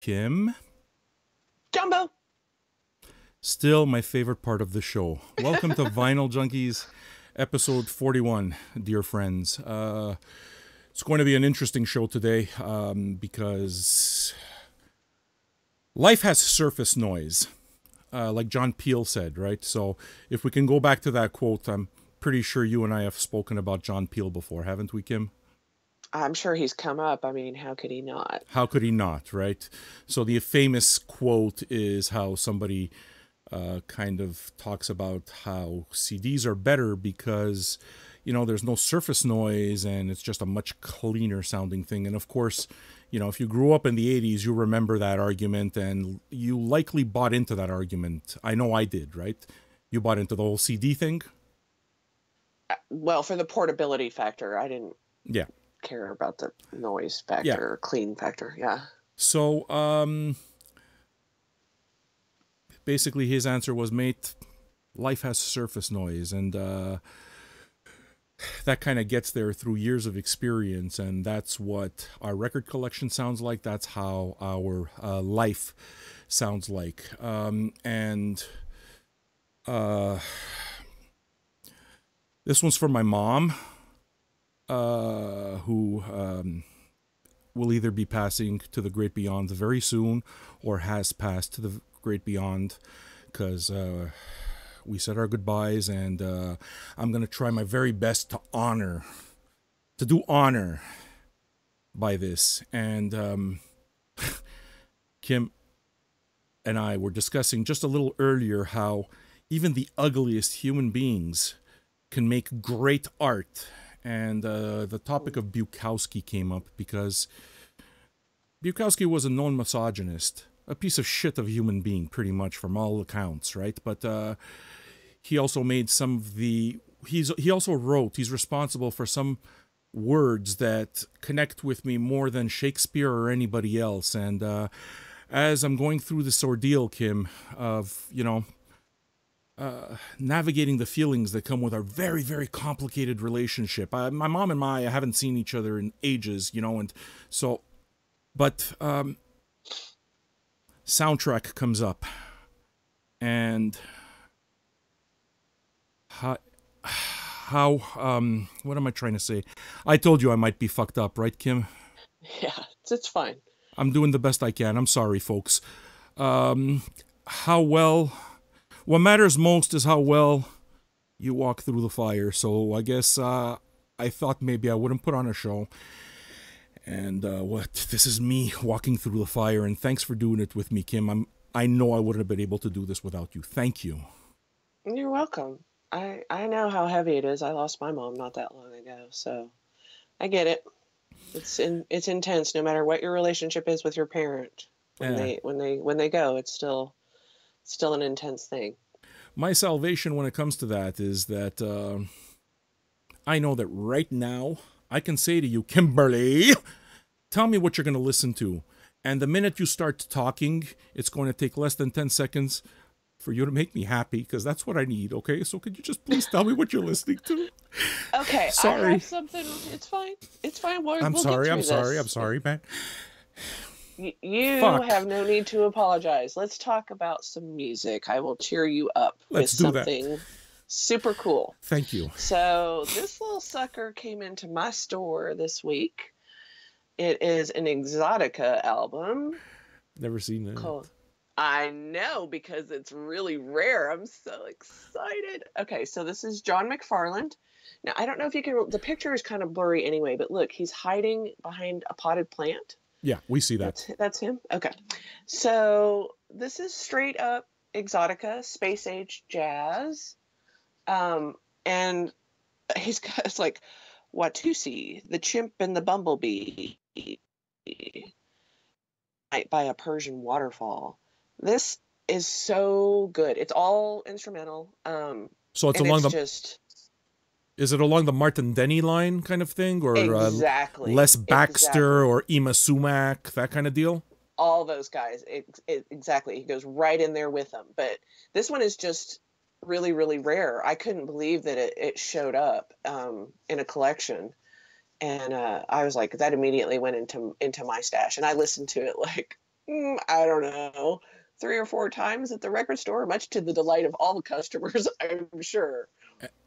Kim. Jumbo. Still my favorite part of the show. Welcome to Vinyl Junkies, episode 41, dear friends. It's going to be an interesting show today because life has surface noise, like John Peel said, right? So if we can go back to that quote, I'm pretty sure you and I have spoken about John Peel before, haven't we, Kim? I'm sure he's come up. I mean, how could he not? How could he not, right? So the famous quote is how somebody kind of talks about how CDs are better because, there's no surface noise and it's just a much cleaner sounding thing. And of course, if you grew up in the 80s, you remember that argument and you likely bought into that argument. I know I did, right? You bought into the whole CD thing? Well, for the portability factor, I didn't Yeah. care about the noise factor Yeah. or clean factor. Yeah. So, basically his answer was, mate, life has surface noise, and that kind of gets there through years of experience, and that's what our record collection sounds like. That's how our life sounds like. And this one's for my mom, who will either be passing to the great beyond very soon or has passed to the great beyond, because we said our goodbyes, and I'm going to try my very best to do honor by this. And Kim and I were discussing just a little earlier how even the ugliest human beings can make great art. And the topic of Bukowski came up because Bukowski was a known misogynist, a piece of shit of a human being, pretty much, from all accounts, right? But he also made some of the... He also wrote, he's responsible for some words that connect with me more than Shakespeare or anybody else. And as I'm going through this ordeal, Kim, of, navigating the feelings that come with our very, very complicated relationship. My mom and I haven't seen each other in ages, and so... But soundtrack comes up, and how what am I trying to say? I told you I might be fucked up, right, Kim? Yeah, it's fine. I'm doing the best I can. I'm sorry, folks. How well... What matters most is how well you walk through the fire. So I guess I thought maybe I wouldn't put on a show. And this is me walking through the fire, and thanks for doing it with me, Kim. I know I wouldn't have been able to do this without you. Thank you. You're welcome. I know how heavy it is. I lost my mom not that long ago, so I get it. It's intense no matter what your relationship is with your parent. When Yeah. they go, it's still an intense thing. My salvation when it comes to that is that I know that right now I can say to you, Kimberly, tell me what you're going to listen to. And the minute you start talking, it's going to take less than 10 seconds for you to make me happy, because that's what I need, okay? So could you just please tell me what you're listening to? Okay, Sorry. I have something. It's fine. It's fine. We'll I'm get sorry, through I'm sorry, this. I'm sorry, man. You Fuck. have no need to apologize. Let's talk about some music. I will cheer you up Let's with do that. something super cool. Thank you. So this little sucker came into my store this week. It is an Exotica album Never seen that. called... I know, because it's really rare. I'm so excited. Okay, so this is John McFarland. Now, I don't know if you can... The picture is kind of blurry anyway, but look, he's hiding behind a potted plant. Yeah, we see that. That's him? Okay. So this is straight up Exotica, space age jazz. And he's got... It's like Watusi, the chimp and the bumblebee, by a Persian waterfall. This is so good. It's all instrumental. So it's and along it's the... just... Is it along the Martin Denny line kind of thing? Or Exactly. Les Baxter Exactly. or Ema Sumac, that kind of deal? All those guys. Exactly. He goes right in there with them. But this one is just really, really rare. I couldn't believe that it showed up in a collection. And I was like, that immediately went into my stash. And I listened to it like I don't know, 3 or 4 times at the record store, much to the delight of all the customers, I'm sure.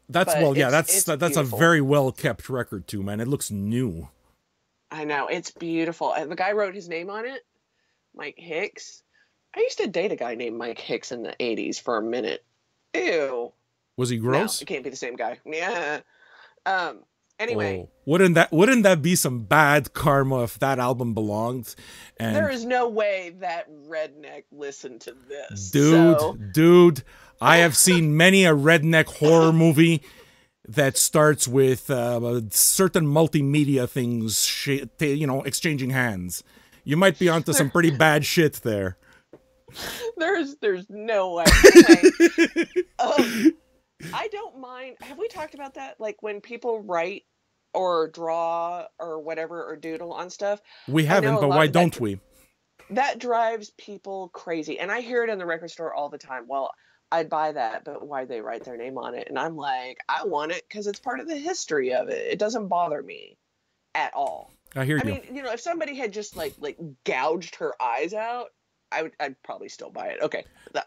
That's But well, yeah, it's that's a beautiful. very well kept record too, man. It looks new. I know it's beautiful, and the guy wrote his name on it, Mike Hicks. I used to date a guy named Mike Hicks in the '80s for a minute. Ew. Was he No, gross? it can't be the same guy. Yeah. Um. Anyway, Oh, wouldn't that be some bad karma if that album belonged? there And is no way that redneck listened to this. So, dude, I have seen many a redneck horror movie that starts with certain multimedia things, exchanging hands. You might be onto some there, pretty bad shit there. there's no way. Anyway, um, I don't mind. Have we talked about that? Like when people write or draw or whatever or doodle on stuff. We I haven't, know a but why lot of don't we? that drives people crazy, and I hear it in the record store all the time. Well, I'd buy that, but why'd they write their name on it? And I'm like, I want it because it's part of the history of it. It doesn't bother me at all. I hear I you. mean, if somebody had just like gouged her eyes out, I'd probably still buy it. Okay,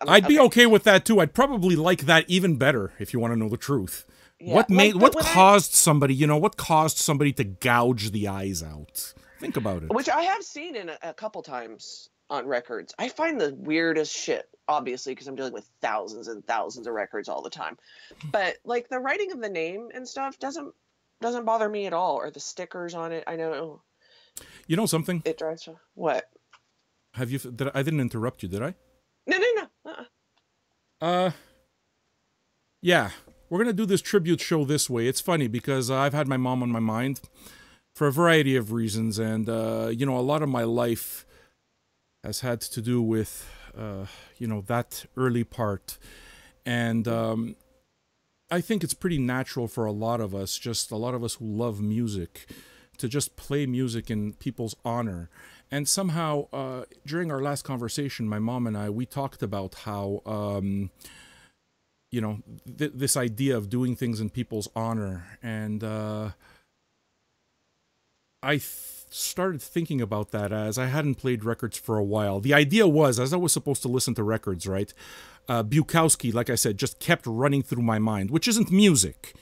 I'd be okay, okay with that too. I'd probably like that even better if you want to know the truth. yeah. Like, but What when I caused somebody, what caused somebody to gouge the eyes out? Think about it. which I have seen in a couple times on records. I find the weirdest shit, obviously, because I'm dealing with thousands and thousands of records all the time. But like the writing of the name and stuff doesn't bother me at all, or the stickers on it. I know You know something? it drives what? I didn't interrupt you, did I? No, no, no. Uh yeah. We're going to do this tribute show this way. It's funny because I've had my mom on my mind for a variety of reasons, and a lot of my life has had to do with that early part. And I think it's pretty natural for a lot of us, just a lot of us who love music, to just play music in people's honor. And somehow, during our last conversation, my mom and I, we talked about how, this idea of doing things in people's honor. And started thinking about that as I hadn't played records for a while. The idea was, as I was supposed to listen to records, right? Bukowski, like I said, just kept running through my mind, which isn't music.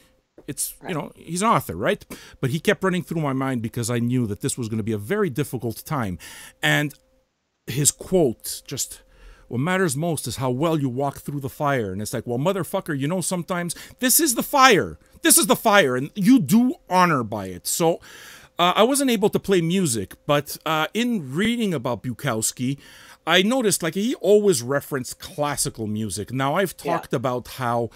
It's, Right. he's an author, right? But he kept running through my mind because I knew that this was going to be a very difficult time. And his quote, just, what matters most is how well you walk through the fire. And it's like, well, motherfucker, sometimes this is the fire. This is the fire, and you do honor by it. So I wasn't able to play music, but in reading about Bukowski, I noticed like he always referenced classical music. Now I've Yeah. talked about how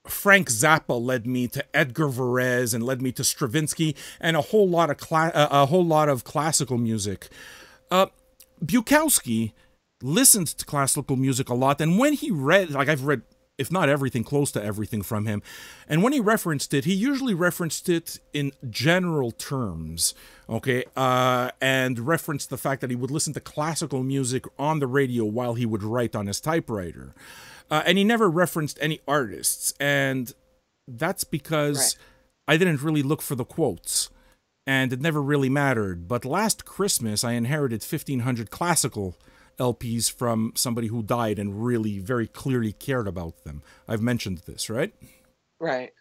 Frank Zappa led me to Edgar Varese and led me to Stravinsky and a whole lot of classical music. Bukowski listened to classical music a lot, and when he read, like I've read, if not everything, close to everything from him, and when he referenced it, he usually referenced it in general terms, okay, and referenced the fact that he would listen to classical music on the radio while he would write on his typewriter, and he never referenced any artists, and that's because Right. I didn't really look for the quotes. And it never really mattered. But last Christmas, I inherited 1,500 classical LPs from somebody who died and really very clearly cared about them. I've mentioned this, right? Right.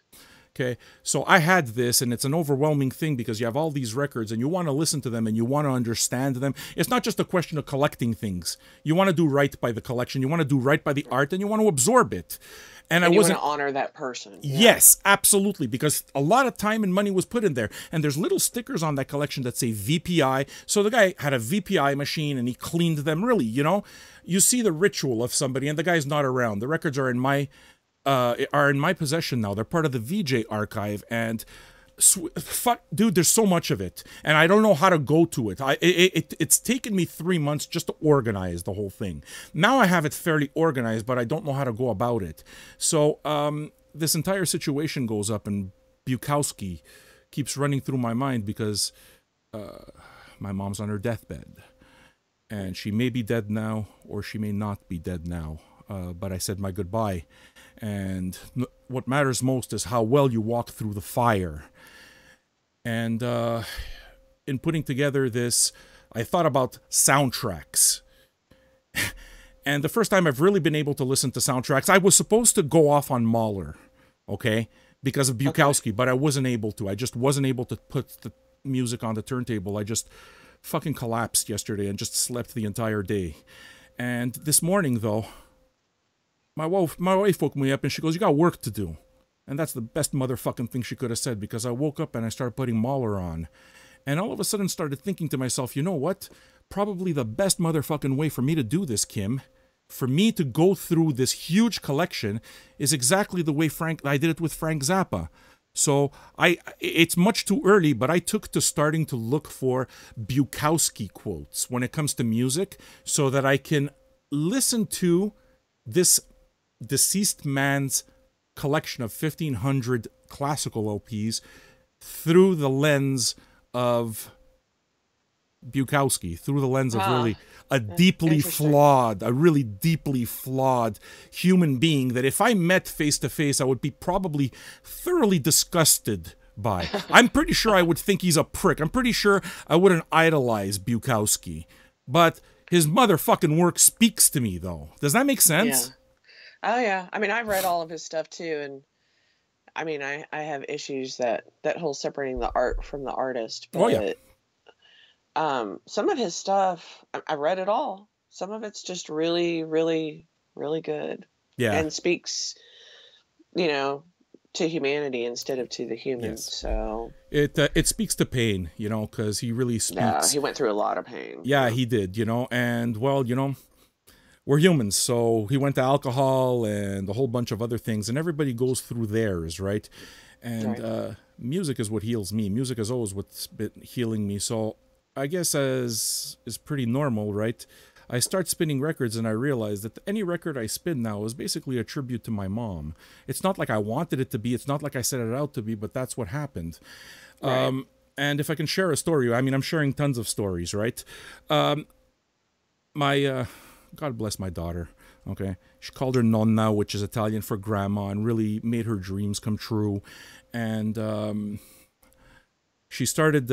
Okay, so I had this, and it's an overwhelming thing because you have all these records and you want to listen to them and you want to understand them. It's not just a question of collecting things. You want to do right by the collection, you want to do right by the art, and you want to absorb it. And I And you want wasn't. to honor that person. Yeah. Yes, absolutely, because a lot of time and money was put in there. And there's little stickers on that collection that say VPI. So the guy had a VPI machine and he cleaned them really, You see the ritual of somebody and the guy's not around. The records are in my possession now. They're part of the VJ archive, and fuck, dude, there's so much of it, and I don't know how to go to it. It's taken me 3 months just to organize the whole thing. Now I have it fairly organized, but I don't know how to go about it. So this entire situation goes up, and Bukowski keeps running through my mind because my mom's on her deathbed, and she may be dead now, or she may not be dead now. But I said my goodbye. And what matters most is how well you walk through the fire. And in putting together this, I thought about soundtracks. And the first time I've really been able to listen to soundtracks, I was supposed to go off on Mahler, okay, because of Okay. Bukowski, but I wasn't able to. I just wasn't able to put the music on the turntable. I just fucking collapsed yesterday and just slept the entire day. And this morning, though, my wife woke me up and she goes, "You got work to do." And that's the best motherfucking thing she could have said, because I woke up and I started putting Mahler on. And all of a sudden started thinking to myself, you know what? Probably the best motherfucking way for me to do this, Kim, for me to go through this huge collection, is exactly the way I did it with Frank Zappa. So it's much too early, but I took to starting to look for Bukowski quotes when it comes to music, so that I can listen to this deceased man's collection of 1,500 classical LPs through the lens of Bukowski, through the lens of Huh. really Interesting. a really deeply flawed human being that if I met face to face, I would be probably thoroughly disgusted by. I'm pretty sure I would think he's a prick. I'm pretty sure I wouldn't idolize Bukowski. But his motherfucking work speaks to me, though. Does that make Yeah. sense? Oh yeah. I mean, I've read all of his stuff too, and I mean, I have issues that whole separating the art from the artist, Oh, yeah. but some of his stuff, I read it all. Some of it's just really, really, really good, Yeah. and speaks, you know, to humanity instead of to the human. Yes. So It speaks to pain, because he really yeah, speaks. he went through a lot of pain. Yeah, Yeah. he did, and well, we're humans, so he went to alcohol and a whole bunch of other things, and everybody goes through theirs, right? And Right. music is what heals me. Music is always what's been healing me. So I guess as is pretty normal, right? I start spinning records and I realize that any record I spin now is basically a tribute to my mom. It's not like I wanted it to be, it's not like I set it out to be, but that's what happened. Right. And if I can share a story, I mean, I'm sharing tons of stories, right? My God bless my daughter. Okay, she called her nonna, which is Italian for grandma, and really made her dreams come true. And she started,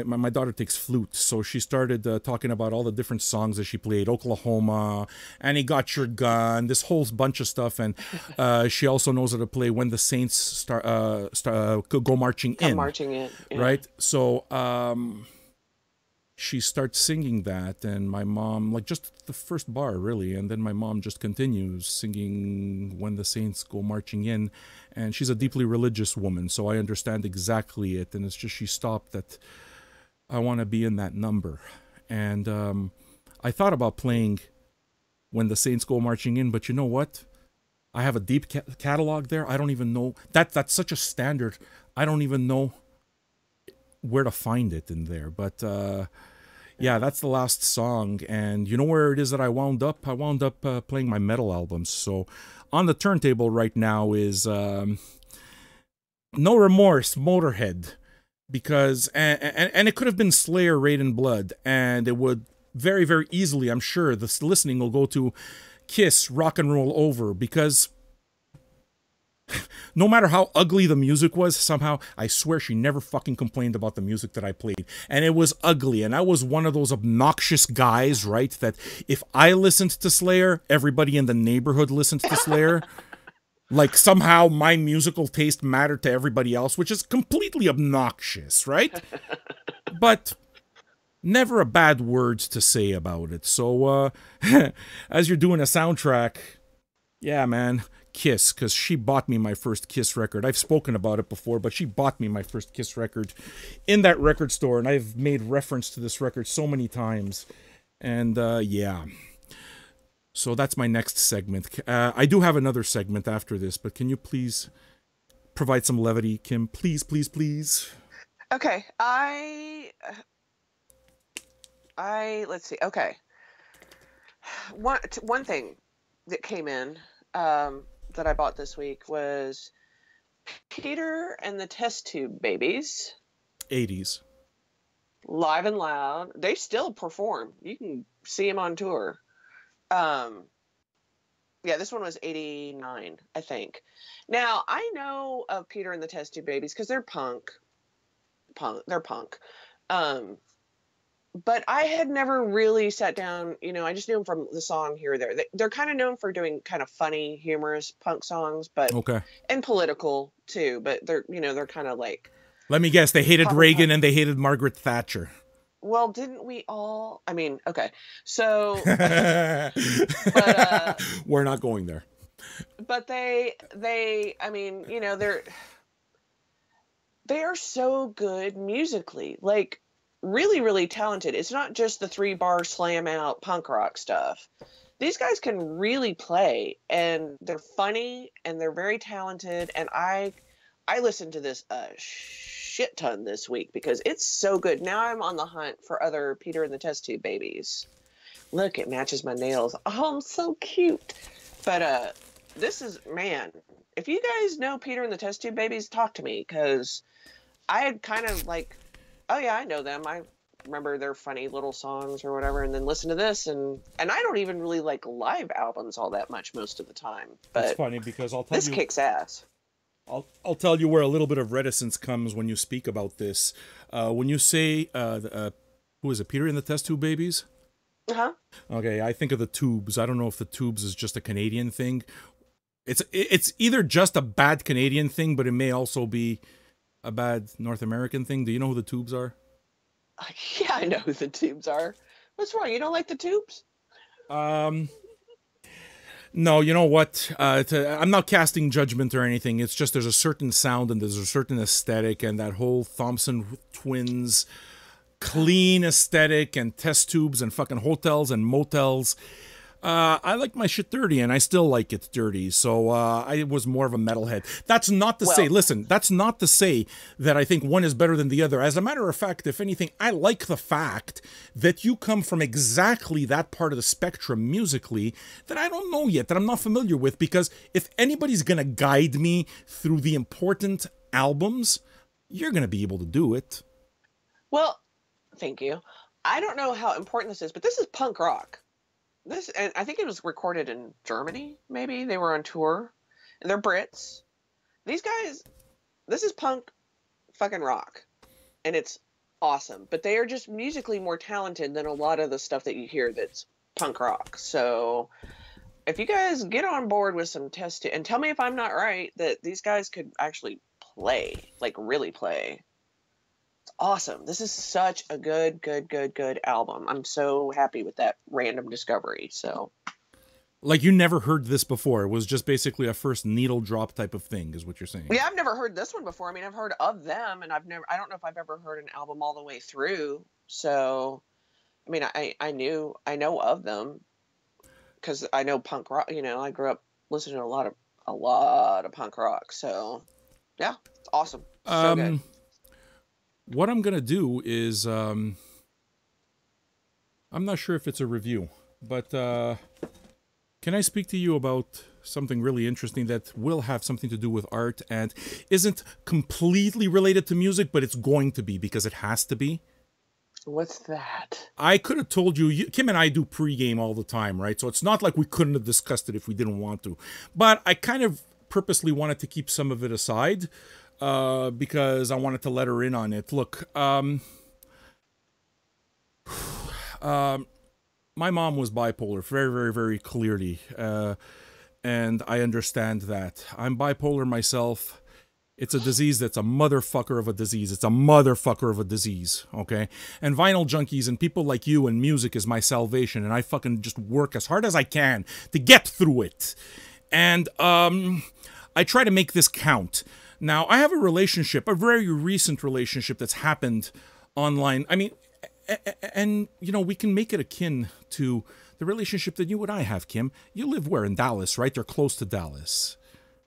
my daughter takes flute, so she started talking about all the different songs that she played, Oklahoma, Annie Got Your Gun, this whole bunch of stuff. And she also knows how to play When the Saints Go Marching Come In, marching in. Yeah. right? So she starts singing that, and my mom, like, just the first bar really, and then my mom just continues singing When the Saints Go Marching In. And she's a deeply religious woman, so I understand exactly it. And it's just she stopped that I want to be in that number. And I thought about playing When the Saints Go Marching In, but you know what, I have a deep catalog there. I don't even know that's such a standard. I don't even know where to find it in there. But yeah, Yeah. that's the last song. And you know where it is that I wound up? I wound up playing my metal albums. So on the turntable right now is No Remorse, Motorhead. Because, and it could have been Slayer, Raid and Blood. And it would very, very easily, I'm sure, this listening will go to Kiss, Rock and Roll Over. Because no matter how ugly the music was, somehow, I swear she never fucking complained about the music that I played. And it was ugly. And I was one of those obnoxious guys, right? That if I listened to Slayer, everybody in the neighborhood listened to Slayer. Like somehow my musical taste mattered to everybody else, which is completely obnoxious, right? But never a bad words to say about it. So, as you're doing a soundtrack, yeah, man, Kiss, because she bought me my first Kiss record. I've spoken about it before, but she bought me my first Kiss record in that record store, and I've made reference to this record so many times. And yeah, so that's my next segment. I do have another segment after this, but can you please provide some levity, Kim? Please, please, please. Okay. I let's see. Okay. One thing that came in that I bought this week was Peter and the Test Tube Babies, 80s. live and loud. They still perform. You can see them on tour. Um, yeah, this one was 89, I think. Now, I know of Peter and the Test Tube Babies because they're punk. They're punk. Um, but I had never really sat down, I just knew them from the song here or there. They're kind of known for doing kind of funny, humorous punk songs, but Okay. and political too, but they're kind of like Let me guess. They hated pop and Reagan punk. and they hated Margaret Thatcher. Well, didn't we all? I mean, okay. So, We're but not going there. I mean, they are so good musically. Like really, really talented. It's not just the 3 bar slam out punk rock stuff. These guys can really play, and they're funny and they're very talented, and I listened to this a shit ton this week because it's so good. Now I'm on the hunt for other Peter and the Test Tube Babies. Look, it matches my nails. Oh, I'm so cute. But this is, man, if you guys know Peter and the Test Tube Babies, talk to me, because I had kind of like, oh yeah, I know them. I remember their funny little songs or whatever, and then listen to this, and I don't even really like live albums all that much most of the time. It's But funny because this kicks ass. I'll tell you where a little bit of reticence comes when you speak about this. When you say who is it, Peter and the Test Tube Babies? Uh-huh. Okay, I think of the Tubes. I don't know if the Tubes is just a Canadian thing. It's either just a bad Canadian thing, but it may also be a bad North American thing. Do you know who the Tubes are? Yeah, I know who the Tubes are. What's wrong? You don't like the Tubes? No, you know what? I'm not casting judgment or anything. It's just there's a certain sound and there's a certain aesthetic, and that whole Thompson Twins clean aesthetic and test tubes and fucking hotels and motels. I like my shit dirty, and I still like it dirty. So I was more of a metalhead. That's not to say, Well, listen, that's not to say that I think one is better than the other. As a matter of fact, if anything, I like the fact that you come from exactly that part of the spectrum musically that I don't know yet, that I'm not familiar with, because if anybody's going to guide me through the important albums, you're going to be able to do it. well, thank you. I don't know how important this is, but this is punk rock. And I think it was recorded in Germany, maybe. They were on tour. And they're Brits. These guys, this is punk fucking rock. And it's awesome. But they are just musically more talented than a lot of the stuff that you hear that's punk rock. So if you guys get on board with some test and tell me if I'm not right, that these guys could actually play, like really play. Awesome. This is such a good album. I'm so happy with that random discovery. So, Like you never heard this before. It was just basically a first needle drop type of thing, is what you're saying. yeah, I've never heard this one before. I mean, I've heard of them, and I don't know if I've ever heard an album all the way through. So, I mean, I know of them because I know punk rock. I grew up listening to a lot of punk rock. So, yeah, it's awesome. So good. What I'm gonna do is, I'm not sure if it's a review, but can I speak to you about something really interesting that will have something to do with art and isn't completely related to music, but it's going to be because it has to be? What's that? I could have told you, Kim and I do pregame all the time, right? So it's not like we couldn't have discussed it if we didn't want to. But I kind of purposely wanted to keep some of it aside because I wanted to let her in on it. Look, my mom was bipolar very, very, very clearly. And I understand that. I'm bipolar myself. It's a disease that's a motherfucker of a disease. It's a motherfucker of a disease, okay? And Vinyl Junkies and people like you and music is my salvation, and I fucking just work as hard as I can to get through it. And I try to make this count. Now, I have a relationship, a very recent relationship that's happened online. I mean, and, you know, we can make it akin to the relationship that you and I have, Kim. You live where? In Dallas, right? They're close to Dallas.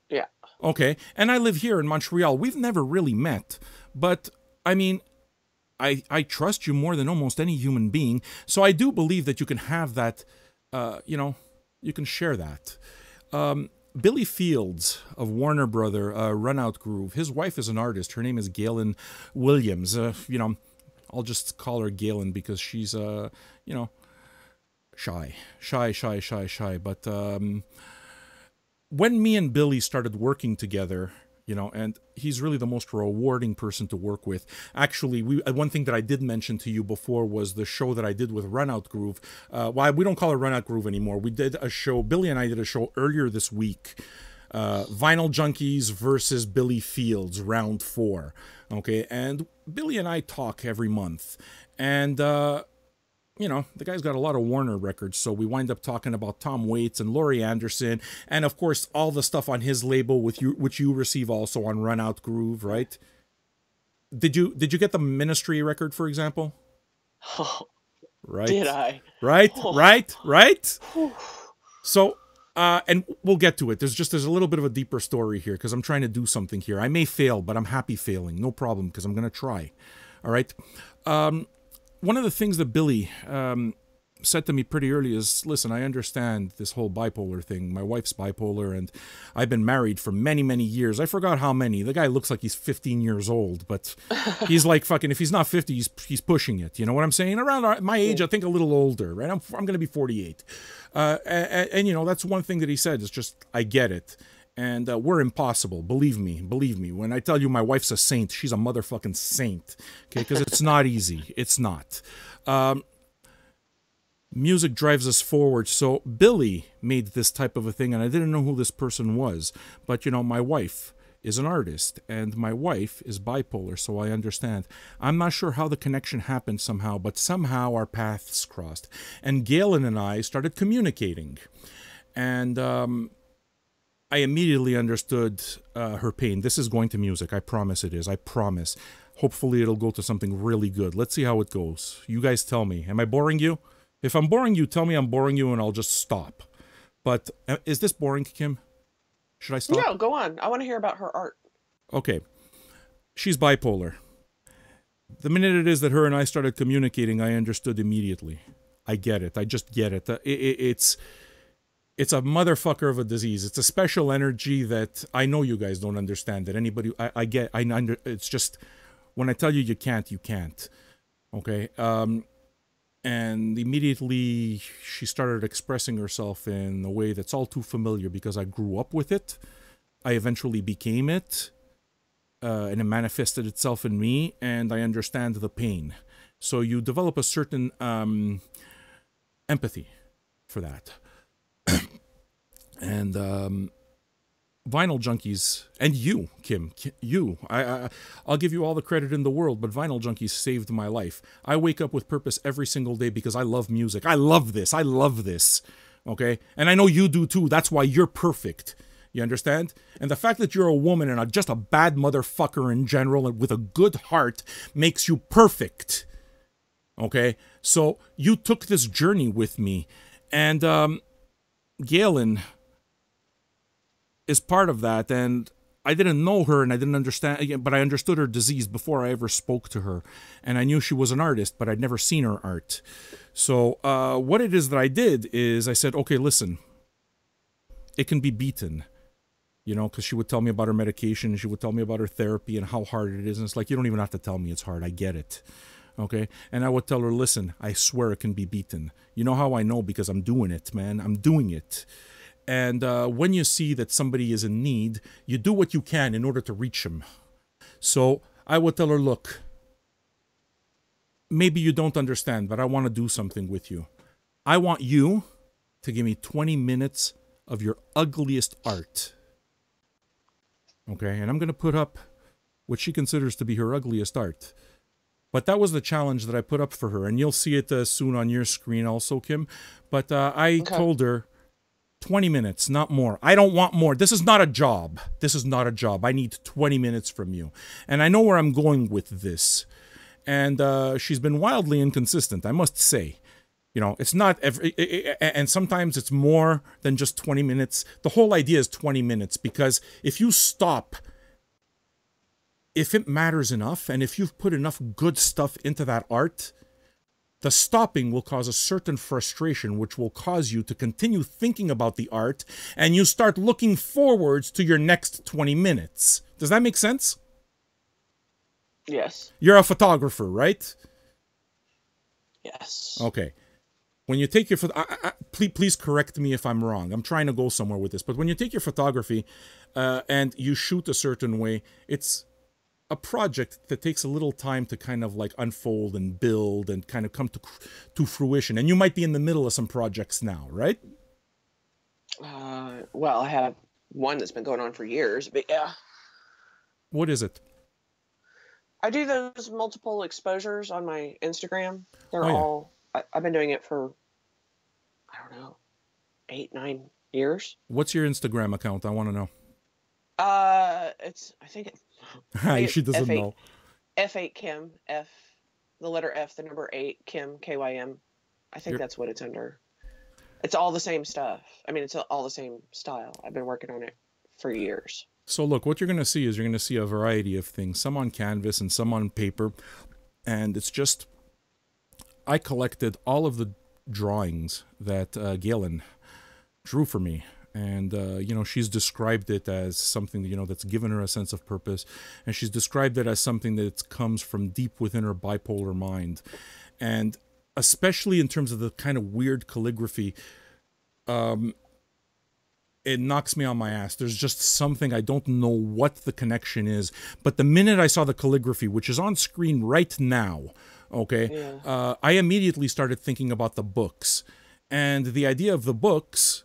Yeah. Okay, and I live here in Montreal. We've never really met, but I mean, I trust you more than almost any human being, so I do believe that you can have that, you know, you can share that. Billy Fields of Warner Brother, Run Out Groove, his wife is an artist. Her name is Galen Williams. You know, I'll just call her Galen because she's, you know, shy. But, when me and Billy started working together, you know, and he's really the most rewarding person to work with. Actually, one thing that I did mention to you before was the show that I did with Run Out Groove. Why we don't call it Run Out Groove anymore. We did a show, Billy and I did a show earlier this week, Vinyl Junkies versus Billy Fields, round 4. Okay, and Billy and I talk every month, and you know, the guy's got a lot of Warner records, so we wind up talking about Tom Waits and Laurie Anderson, and of course all the stuff on his label with you, which you receive also on Run Out Groove, right? Did you get the Ministry record, for example? Oh, Right. did I? Right, Oh. right. So, and we'll get to it. There's a little bit of a deeper story here because I'm trying to do something here. I may fail, but I'm happy failing. No problem, because I'm gonna try. All right. One of the things that Billy said to me pretty early is, listen, I understand this whole bipolar thing. My wife's bipolar, and I've been married for many, many years. I forgot how many. The guy looks like he's 15 years old, but he's like fucking, if he's not 50, he's pushing it. You know what I'm saying? Around my age, I think a little older, right? I'm going to be 48. And, you know, that's one thing that he said is just, I get it. And we're impossible. Believe me. When I tell you my wife's a saint, she's a motherfucking saint. Okay, because it's not easy. It's not. Music drives us forward. So Billy made this type of a thing, and I didn't know who this person was. But, you know, my wife is an artist, and my wife is bipolar, so I understand. I'm not sure how the connection happened somehow, but somehow our paths crossed. And Galen and I started communicating. And I immediately understood her pain. This is going to music. I promise it is. I promise. Hopefully it'll go to something really good. Let's see how it goes. You guys tell me. Am I boring you? If I'm boring you, tell me I'm boring you and I'll just stop. But is this boring, Kim? Should I stop? No, go on. I want to hear about her art. Okay. She's bipolar. The minute it is that her and I started communicating, I understood immediately. I get it. I just get it. It's a motherfucker of a disease. It's a special energy that I know you guys don't understand. That anybody, it's just, when I tell you you can't, you can't. Okay? And immediately she started expressing herself in a way that's all too familiar because I grew up with it. I eventually became it. And it manifested itself in me, and I understand the pain. So you develop a certain empathy for that. And Vinyl Junkies, and you, Kim, I'll give you all the credit in the world, but Vinyl Junkies saved my life. I wake up with purpose every single day because I love music. I love this. Okay? And I know you do too. That's why you're perfect. You understand? And the fact that you're a woman and just a bad motherfucker in general and with a good heart makes you perfect. Okay? So you took this journey with me. And Galen is part of that, and I didn't know her and I didn't understand, but I understood her disease before I ever spoke to her, and I knew she was an artist, but I'd never seen her art. So what it is that I did is I said, okay, listen, it can be beaten, you know, because she would tell me about her medication, and she would tell me about her therapy and how hard it is, and it's like, you don't even have to tell me it's hard, I get it. Okay, and I would tell her, listen, I swear it can be beaten. You know how I know? Because I'm doing it, man. I'm doing it. And when you see that somebody is in need, you do what you can in order to reach them. So I would tell her, look, maybe you don't understand, but I want to do something with you. I want you to give me 20 minutes of your ugliest art. Okay, and I'm going to put up what she considers to be her ugliest art. But that was the challenge that I put up for her, and you'll see it soon on your screen also, Kim. But I told her, 20 minutes, not more. I don't want more. This is not a job. I need 20 minutes from you. And I know where I'm going with this. And she's been wildly inconsistent, I must say. You know, it's not and sometimes it's more than just 20 minutes. The whole idea is 20 minutes because if you stop, if it matters enough, and if you've put enough good stuff into that art, the stopping will cause a certain frustration, which will cause you to continue thinking about the art, and you start looking forwards to your next 20 minutes. Does that make sense? Yes. You're a photographer, right? Yes. Okay. when you take your please correct me if I'm wrong. I'm trying to go somewhere with this, but when you take your photography and you shoot a certain way, it's a project that takes a little time to kind of like unfold and build and kind of come to fruition. And you might be in the middle of some projects now, right? Well, I have one that's been going on for years, but yeah. What is it? I do those multiple exposures on my Instagram. They're Oh yeah. all, I've been doing it for, I don't know, 8, 9 years. What's your Instagram account? I want to know. I think She it's doesn't know. F8 Kim, the letter F, the number 8, Kim, KYM. I think You're, that's what it's under. It's all the same stuff. I mean, it's all the same style. I've been working on it for years. so look, what you're going to see is you're going to see a variety of things, some on canvas and some on paper. And it's just, I collected all of the drawings that Galen drew for me. And, she's described it as something, that's given her a sense of purpose. And she's described it as something that comes from deep within her bipolar mind. And especially in terms of the kind of weird calligraphy, it knocks me on my ass. There's just something, I don't know what the connection is. But the minute I saw the calligraphy, which is on screen right now, okay, Yeah. I immediately started thinking about the books. And the idea of the books,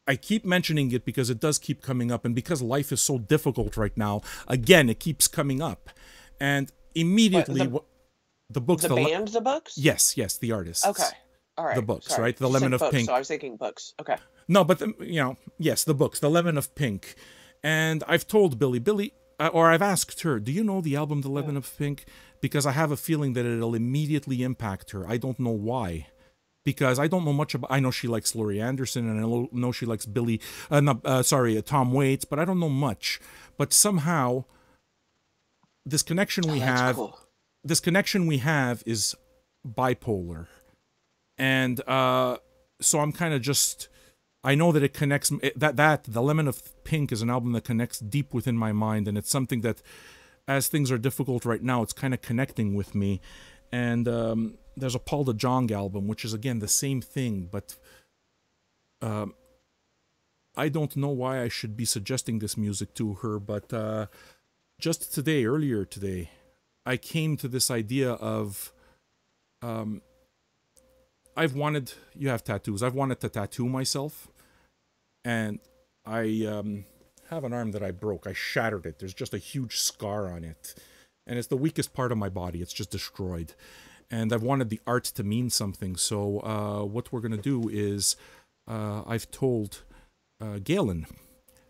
I keep mentioning it because it does keep coming up. And because life is so difficult right now, again, it keeps coming up. And immediately, the books... The band, the books? Yes, the artists. Okay. All right. The books, Sorry. right? The You Lemon said of books, Pink. So I was thinking books. Okay. No, but, yes, the books, The Lemon of Pink. And I've told Billy, or I've asked her, do you know the album The Lemon of Pink? Because I have a feeling that it'll immediately impact her. I don't know why. Because I don't know much about... I know she likes Laurie Anderson, and I know she likes Tom Waits, but I don't know much. But somehow, this connection we have... Cool. This connection we have is bipolar. And so I'm kind of just... I know that it connects... The Lemon of Pink is an album that connects deep within my mind, and it's something that, as things are difficult right now, it's kind of connecting with me. And there's a Paul DeJong album, which is, again, the same thing, but I don't know why I should be suggesting this music to her, but just today, earlier today, I came to this idea of... you have tattoos. I've wanted to tattoo myself, and I have an arm that I broke. I shattered it. There's just a huge scar on it, and it's the weakest part of my body. It's just destroyed, and I've wanted the art to mean something. So what we're gonna do is, I've told Galen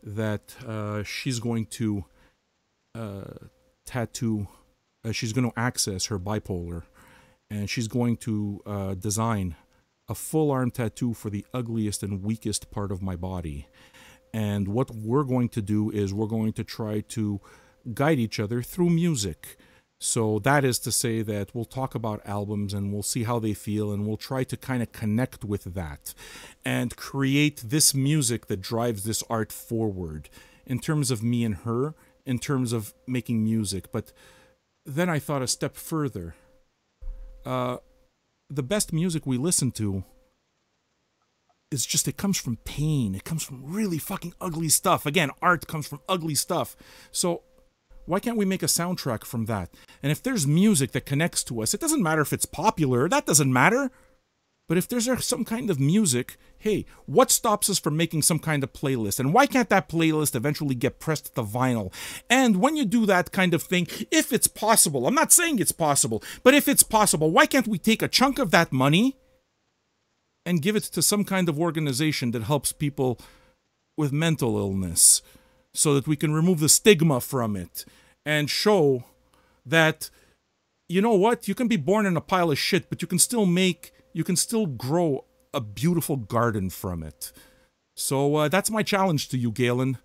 that she's going to tattoo. She's going to access her bipolar, and she's going to design a full arm tattoo for the ugliest and weakest part of my body. And what we're going to do is we're going to try to guide each other through music. So that is to say that we'll talk about albums and we'll see how they feel, and we'll try to kind of connect with that and create this music that drives this art forward in terms of me and her, in terms of making music. But then I thought a step further. The best music we listen to is just, it comes from pain. It comes from really fucking ugly stuff. Again, art comes from ugly stuff. So why can't we make a soundtrack from that? And if there's music that connects to us, it doesn't matter if it's popular. That doesn't matter. But if there's some kind of music, hey, what stops us from making some kind of playlist? And why can't that playlist eventually get pressed to vinyl? And when you do that kind of thing, if it's possible, I'm not saying it's possible, but if it's possible, why can't we take a chunk of that money and give it to some kind of organization that helps people with mental illness, so that we can remove the stigma from it and show that, you know what, you can be born in a pile of shit, but you can still grow a beautiful garden from it. So that's my challenge to you, Galen.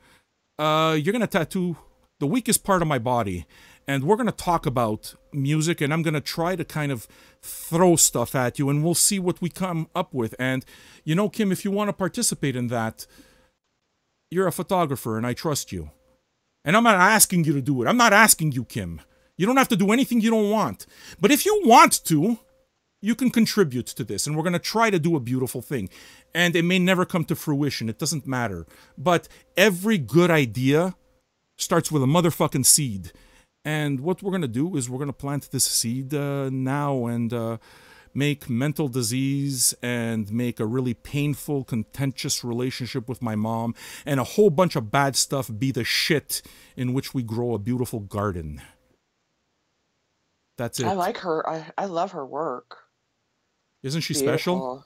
You're going to tattoo the weakest part of my body, and we're going to talk about music, and I'm going to try to kind of throw stuff at you, and we'll see what we come up with. And, you know, Kim, if you want to participate in that, you're a photographer, and I trust you. And I'm not asking you to do it. I'm not asking you, Kim. You don't have to do anything you don't want. But if you want to, you can contribute to this, and we're going to try to do a beautiful thing. And it may never come to fruition. It doesn't matter. But every good idea starts with a motherfucking seed. And what we're going to do is we're going to plant this seed now and make mental disease and make a really painful, contentious relationship with my mom and a whole bunch of bad stuff be the shit in which we grow a beautiful garden. That's I it. like her. I love her work. Isn't It's she special? beautiful.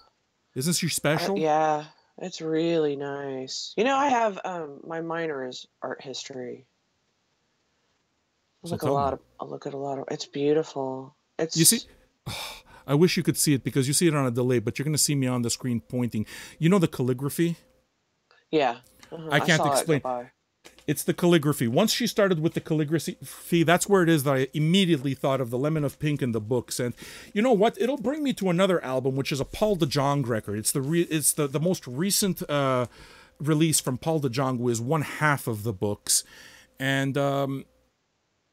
Isn't she special? Yeah, it's really nice. You know, I have my minor is art history. So tell me. I look at a lot of it's beautiful. You see, It's I wish you could see it because you see it on a delay, but you're going to see me on the screen pointing. You know the calligraphy? yeah. I I can't saw it go explain. by. It's the calligraphy. Once she started with the calligraphy, that's where it is that I immediately thought of the Lemon of Pink and the books. And you know what? It'll bring me to another album, which is a Paul DeJong record. It's the most recent release from Paul DeJong, who is one half of the books. And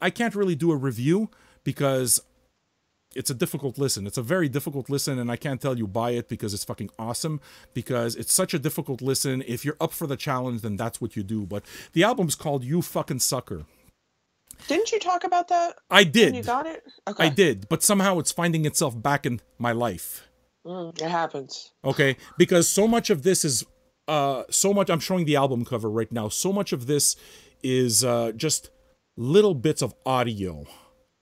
I can't really do a review because it's a difficult listen. It's a very difficult listen, and I can't tell you buy it because it's fucking awesome, because it's such a difficult listen. If you're up for the challenge, then that's what you do. But the album's called You Fucking Sucker. Didn't you talk about that I when you did. got it? I Okay. did. But somehow it's finding itself back in my life. It happens. Okay? Because so much of this is, I'm showing the album cover right now. So much of this is just little bits of audio.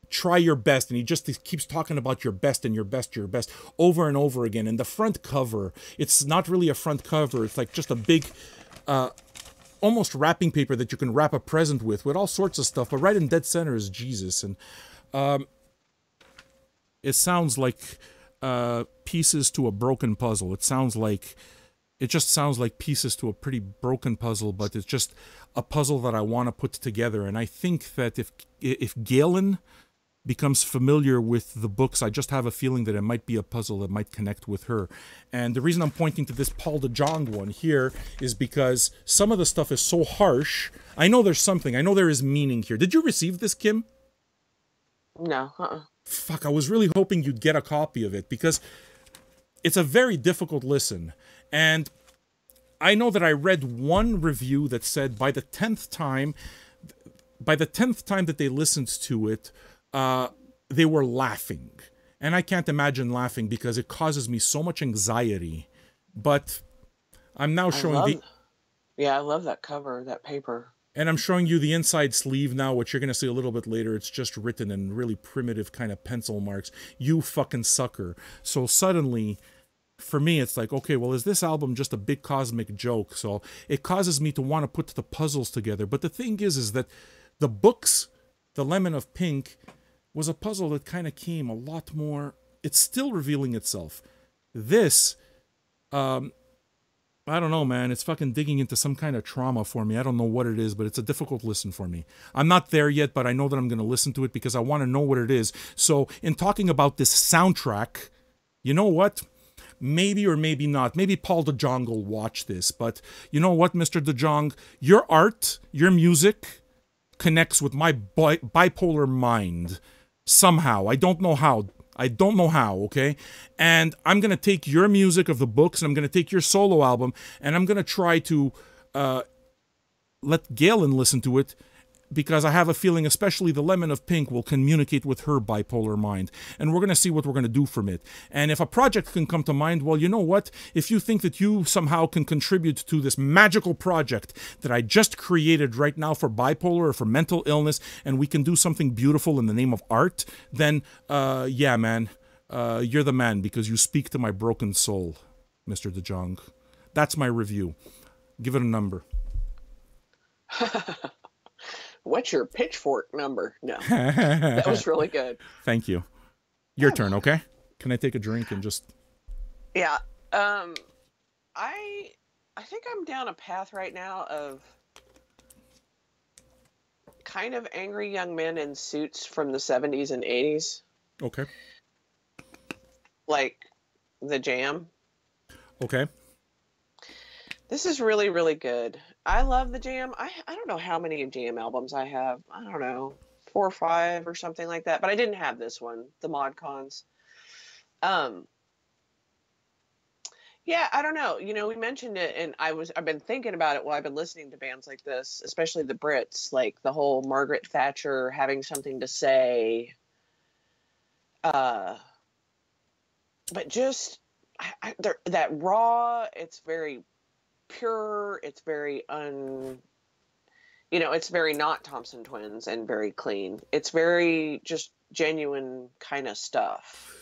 Try your best, and he just keeps talking about your best and your best over and over again. And the front cover, it's not really a front cover, it's like just a big almost wrapping paper that you can wrap a present with all sorts of stuff, but right in dead center is Jesus. And it sounds like pieces to a broken puzzle. It just sounds like pieces to a pretty broken puzzle, but it's just a puzzle that I want to put together. And I think that if Galen becomes familiar with the books, I just have a feeling that it might be a puzzle that might connect with her. And the reason I'm pointing to this Paul DeJong one here is because some of the stuff is so harsh. I know there's something. I know there is meaning here. Did you receive this, Kim? No. Fuck, I was really hoping you'd get a copy of it because it's a very difficult listen. And I know that I read one review that said by the 10th time that they listened to it, they were laughing. And I can't imagine laughing because it causes me so much anxiety. But I'm now showing Yeah, I love that cover, that paper. and I'm showing you the inside sleeve now, which you're going to see a little bit later. It's just written in really primitive kind of pencil marks. You fucking sucker. So suddenly, for me, it's like, okay, well, is this album just a big cosmic joke? So it causes me to want to put the puzzles together. But the thing is that the books, The Lemon of Pink, was a puzzle that kind of came a lot more. It's still revealing itself. This, I don't know, man. It's fucking digging into some kind of trauma for me. I don't know what it is, but it's a difficult listen for me. I'm not there yet, but I know that I'm going to listen to it because I want to know what it is. So in talking about this soundtrack, you know what? Maybe or maybe not. Maybe Paul DeJong will watch this. But you know what, Mr. DeJong? Your art, your music connects with my bipolar mind. Somehow. I don't know how. Okay? And I'm going to take your music of the books, and I'm going to take your solo album, and I'm going to try to let Galen listen to it, because I have a feeling especially The Lemon of Pink will communicate with her bipolar mind. And we're going to see what we're going to do from it. And if a project can come to mind, well, you know what? If you think that you somehow can contribute to this magical project that I just created right now for bipolar or for mental illness, and we can do something beautiful in the name of art, then, yeah, man, you're the man, because you speak to my broken soul, Mr. DeJong. That's my review. Give it a number. What's your pitchfork number? No. That was really good. Thank you. Your turn, okay? Can I take a drink and just... Yeah. I think I'm down a path right now of kind of angry young men in suits from the 70s and 80s. Okay. Like The Jam. Okay. This is really, really good. I love The Jam. I don't know how many Jam albums I have. I don't know, 4 or 5 or something like that. But I didn't have this one, the Mod Cons. Um, yeah, I don't know. You know, we mentioned it, and I've been thinking about it while I've been listening to bands like this, especially the Brits, like the whole Margaret Thatcher having something to say. Uh, but just that raw, it's very pure, it's very you know, it's very not Thompson Twins and very clean. It's very just genuine kind of stuff.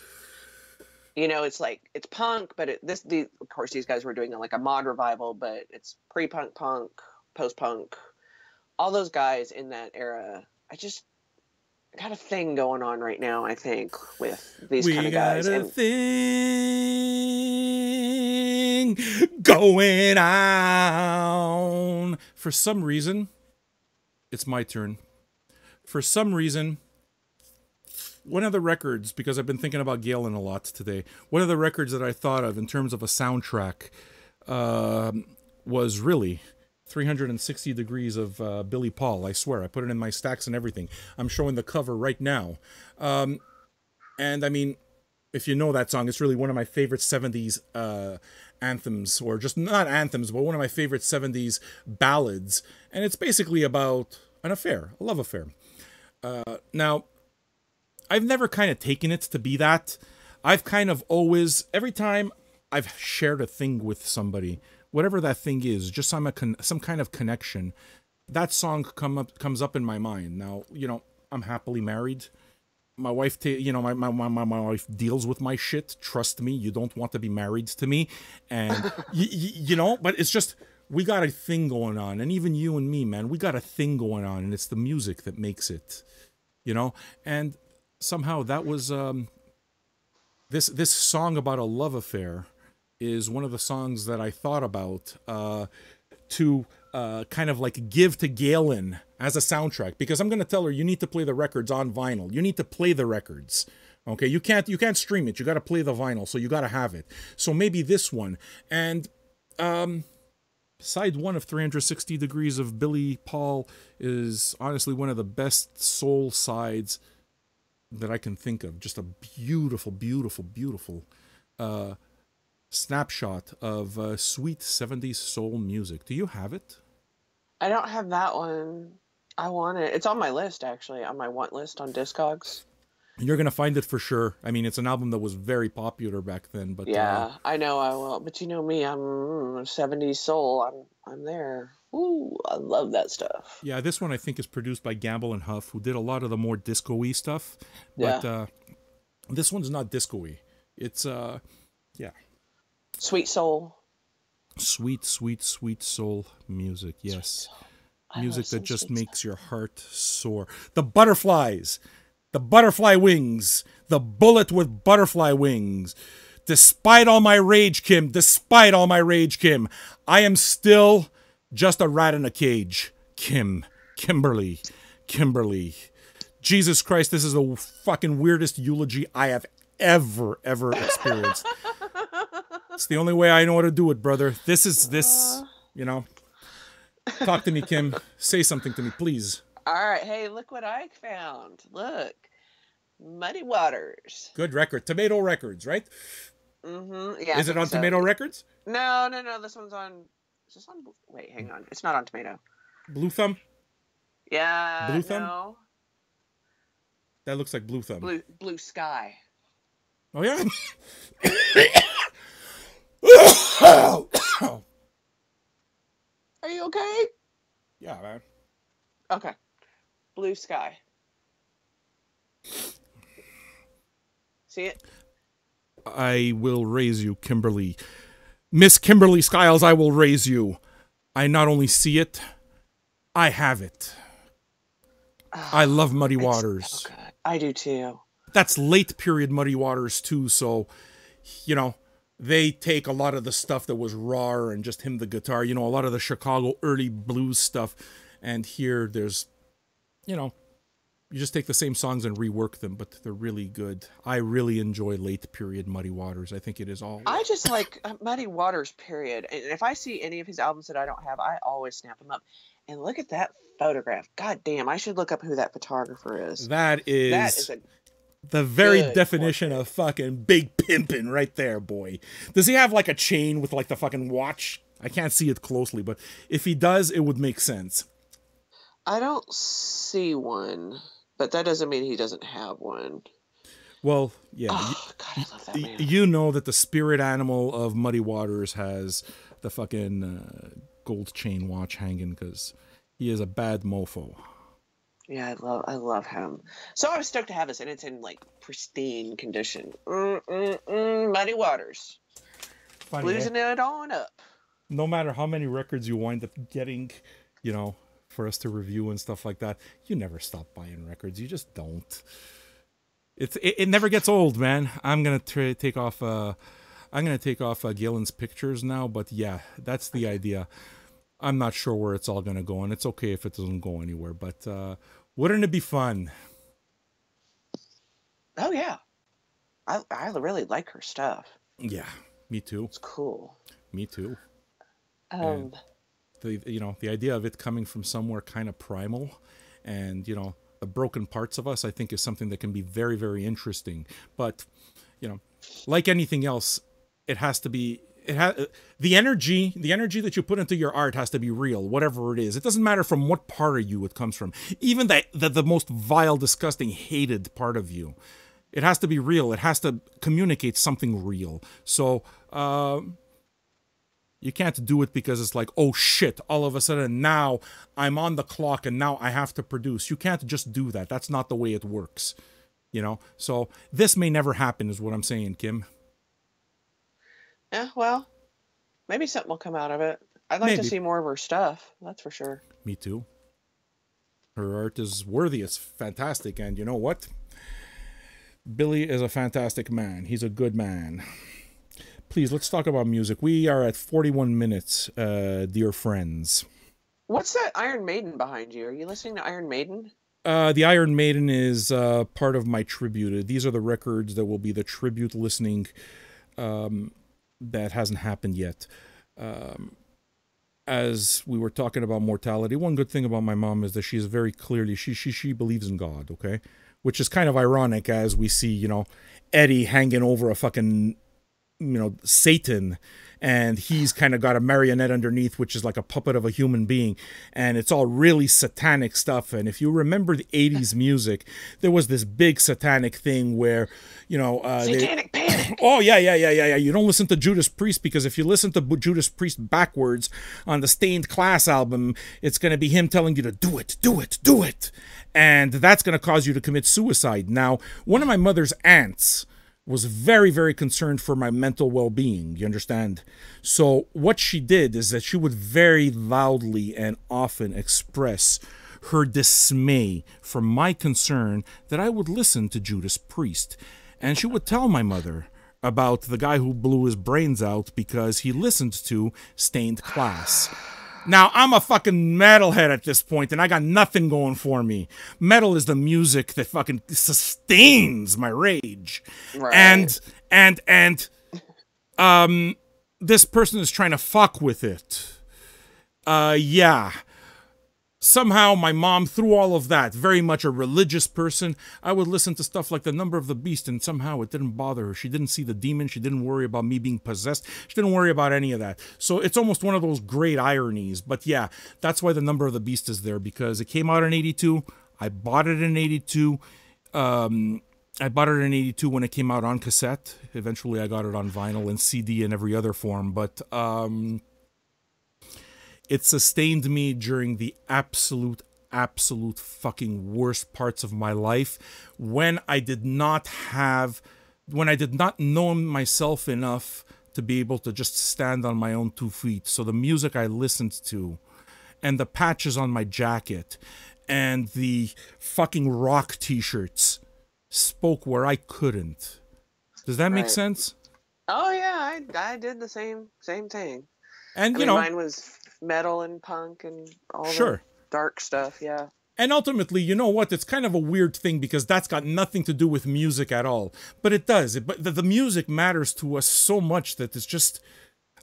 You know, it's like it's punk, but of course these guys were doing like a mod revival, but it's pre-punk, punk, post-punk. All those guys in that era, I just got a thing going on right now. I think with these kind We of got guys, a and thing going on. For some reason, it's my turn. For some reason, one of the records, because I've been thinking about Galen a lot today, one of the records that I thought of in terms of a soundtrack was really 360 Degrees of Billy Paul. I swear, I put it in my stacks and everything. I'm showing the cover right now. And I mean, if you know that song, it's really one of my favorite 70s anthems, or just not anthems, but one of my favorite 70s ballads. And it's basically about an affair, a love affair. Now, I've never kind of taken it to be that. I've kind of always, every time I've shared a thing with somebody, whatever that thing is, just some kind of connection, that song comes up in my mind. Now, you know, I'm happily married. My wife, my wife deals with my shit. Trust me, you don't want to be married to me, and you know. But it's just we got a thing going on, and even you and me, man, we got a thing going on, and it's the music that makes it, you know. And somehow that was this song about a love affair is one of the songs that I thought about to kind of like give to Galen as a soundtrack, because I'm going to tell her, you need to play the records on vinyl. You need to play the records. Okay, you can't stream it. You got to play the vinyl, so you got to have it. So maybe this one. And side one of 360 Degrees of Billy Paul is honestly one of the best soul sides that I can think of. Just a beautiful, beautiful, beautiful snapshot of sweet 70s soul music. Do you have it? I don't have that one. I want it. It's on my list, actually, on my want list on Discogs. You're going to find it for sure. I mean, it's an album that was very popular back then, but Yeah, I know I will. But you know me, I'm 70s soul. I'm there. Ooh, I love that stuff. yeah, this one I think is produced by Gamble and Huff, who did a lot of the more disco-y stuff, but Yeah. this one's not disco-y. It's yeah, Sweet soul. sweet, sweet, sweet soul music. Yes. I love Music that some just sweet soul. makes your heart soar. The butterflies, the butterfly wings, the bullet with butterfly wings. Despite all my rage, Kim, despite all my rage, Kim, I am still just a rat in a cage. Kimberly. Jesus Christ, this is the fucking weirdest eulogy I have ever experienced. It's the only way I know how to do it, brother. This, you know. Talk to me, Kim. Say something to me, please. All right. Hey, look what I found. Look. Muddy Waters. Good record. Tomato Records, right? Mm-hmm. Yeah, I Is it think on so. Tomato Records? No. This one's on. Is this on? Wait, hang on. It's not on Tomato. Blue Thumb? Yeah. Blue Thumb? No. That looks like Blue Thumb. Blue Sky. Oh, yeah? Are you okay? Yeah, man. Okay. Blue Sky. See it? I will raise you, Kimberly. Miss Kimberly Skiles, I will raise you. I not only see it, I have it. I love Muddy Waters. So good. I do too. That's late period Muddy Waters too, so, you know, they take a lot of the stuff that was raw and just him the guitar, you know, a lot of the Chicago early blues stuff, and here there's, you know, you just take the same songs and rework them, but they're really good. I really enjoy late period Muddy Waters. I think it is all. I just like Muddy Waters, period. And if I see any of his albums that I don't have, I always snap them up. And look at that photograph. God damn, I should look up who that photographer is. That is The very Good definition portrait. of fucking big pimpin' right there, boy. Does he have like a chain with like the fucking watch? I can't see it closely, but if he does, it would make sense. I don't see one, but that doesn't mean he doesn't have one. Well, yeah, Oh God, I love that man. you know that the spirit animal of Muddy Waters has the fucking gold chain watch hanging because he is a bad mofo. Yeah, I love him. So I was stoked to have this, and it's in like pristine condition. Muddy Waters, Funny, eh? bluesing it on up. No matter how many records you wind up getting, you know, for us to review and stuff like that, you never stop buying records. You just don't. It never gets old, man. I'm gonna take off. I'm gonna take off Galen's pictures now, but yeah, that's the idea. I'm not sure where it's all gonna go, and it's okay if it doesn't go anywhere. But wouldn't it be fun? Oh yeah, I really like her stuff. Yeah, me too. It's cool. Me too. And Um, the idea of it coming from somewhere kind of primal, and the broken parts of us, I think, is something that can be very, very interesting. But you know, like anything else, it has to be. It has the energy that you put into your art has to be real, whatever it is. It doesn't matter from what part of you it comes from, even the most vile, disgusting, hated part of you. It has to be real. It has to communicate something real. So you can't do it because it's like, oh shit, all of a sudden now I'm on the clock and now I have to produce. You can't just do that. That's not the way it works. So this may never happen, is what I'm saying, Kim. yeah, well, maybe something will come out of it. I'd like to Maybe. see more of her stuff. That's for sure. Me too. Her art is worthy. It's fantastic. And you know what? Billy is a fantastic man. He's a good man. Please, let's talk about music. We are at 41 minutes, dear friends. What's that Iron Maiden behind you? Are you listening to Iron Maiden? The Iron Maiden is part of my tribute. These are the records that will be the tribute listening that hasn't happened yet. As we were talking about mortality, one good thing about my mom is that she is very clearly, she believes in God, okay? Which is kind of ironic as we see, Eddie hanging over a fucking, Satan, and he's kind of got a marionette underneath, which is like a puppet of a human being, and it's all really satanic stuff. And if you remember the 80s music, there was this big satanic thing where, Satanic Panic. oh yeah. You don't listen to Judas Priest, because if you listen to Judas Priest backwards on the Stained Class album, it's going to be him telling you to do it. And that's going to cause you to commit suicide. Now, one of my mother's aunts was very, very concerned for my mental well-being, you understand? So what she did is that she would very loudly and often express her dismay for my concern that I would listen to Judas Priest. And she would tell my mother about the guy who blew his brains out because he listened to Stained Class. Now, I'm a fucking metalhead at this point, and I got nothing going for me. Metal is the music that fucking sustains my rage. Right. And this person is trying to fuck with it. Yeah. Somehow my mom, through all of that, very much a religious person, I would listen to stuff like The Number of the Beast, and somehow it didn't bother her. She didn't see the demon. She didn't worry about me being possessed. She didn't worry about any of that. So it's almost one of those great ironies. But yeah, that's why The Number of the Beast is there, because it came out in 82. I bought it in 82. I bought it in 82 when it came out on cassette. Eventually I got it on vinyl and CD and every other form. But it sustained me during the absolute fucking worst parts of my life, when I did not know myself enough to be able to just stand on my own 2 feet. So the music I listened to, and the patches on my jacket, and the fucking rock t-shirts spoke where I couldn't. Does that make Right. sense? Oh yeah, I did the same thing. And I mean, mine was metal and punk and all sure. the dark stuff. Yeah. And ultimately, you know what? It's kind of a weird thing, because that's got nothing to do with music at all. But it does. But the music matters to us so much that it's just,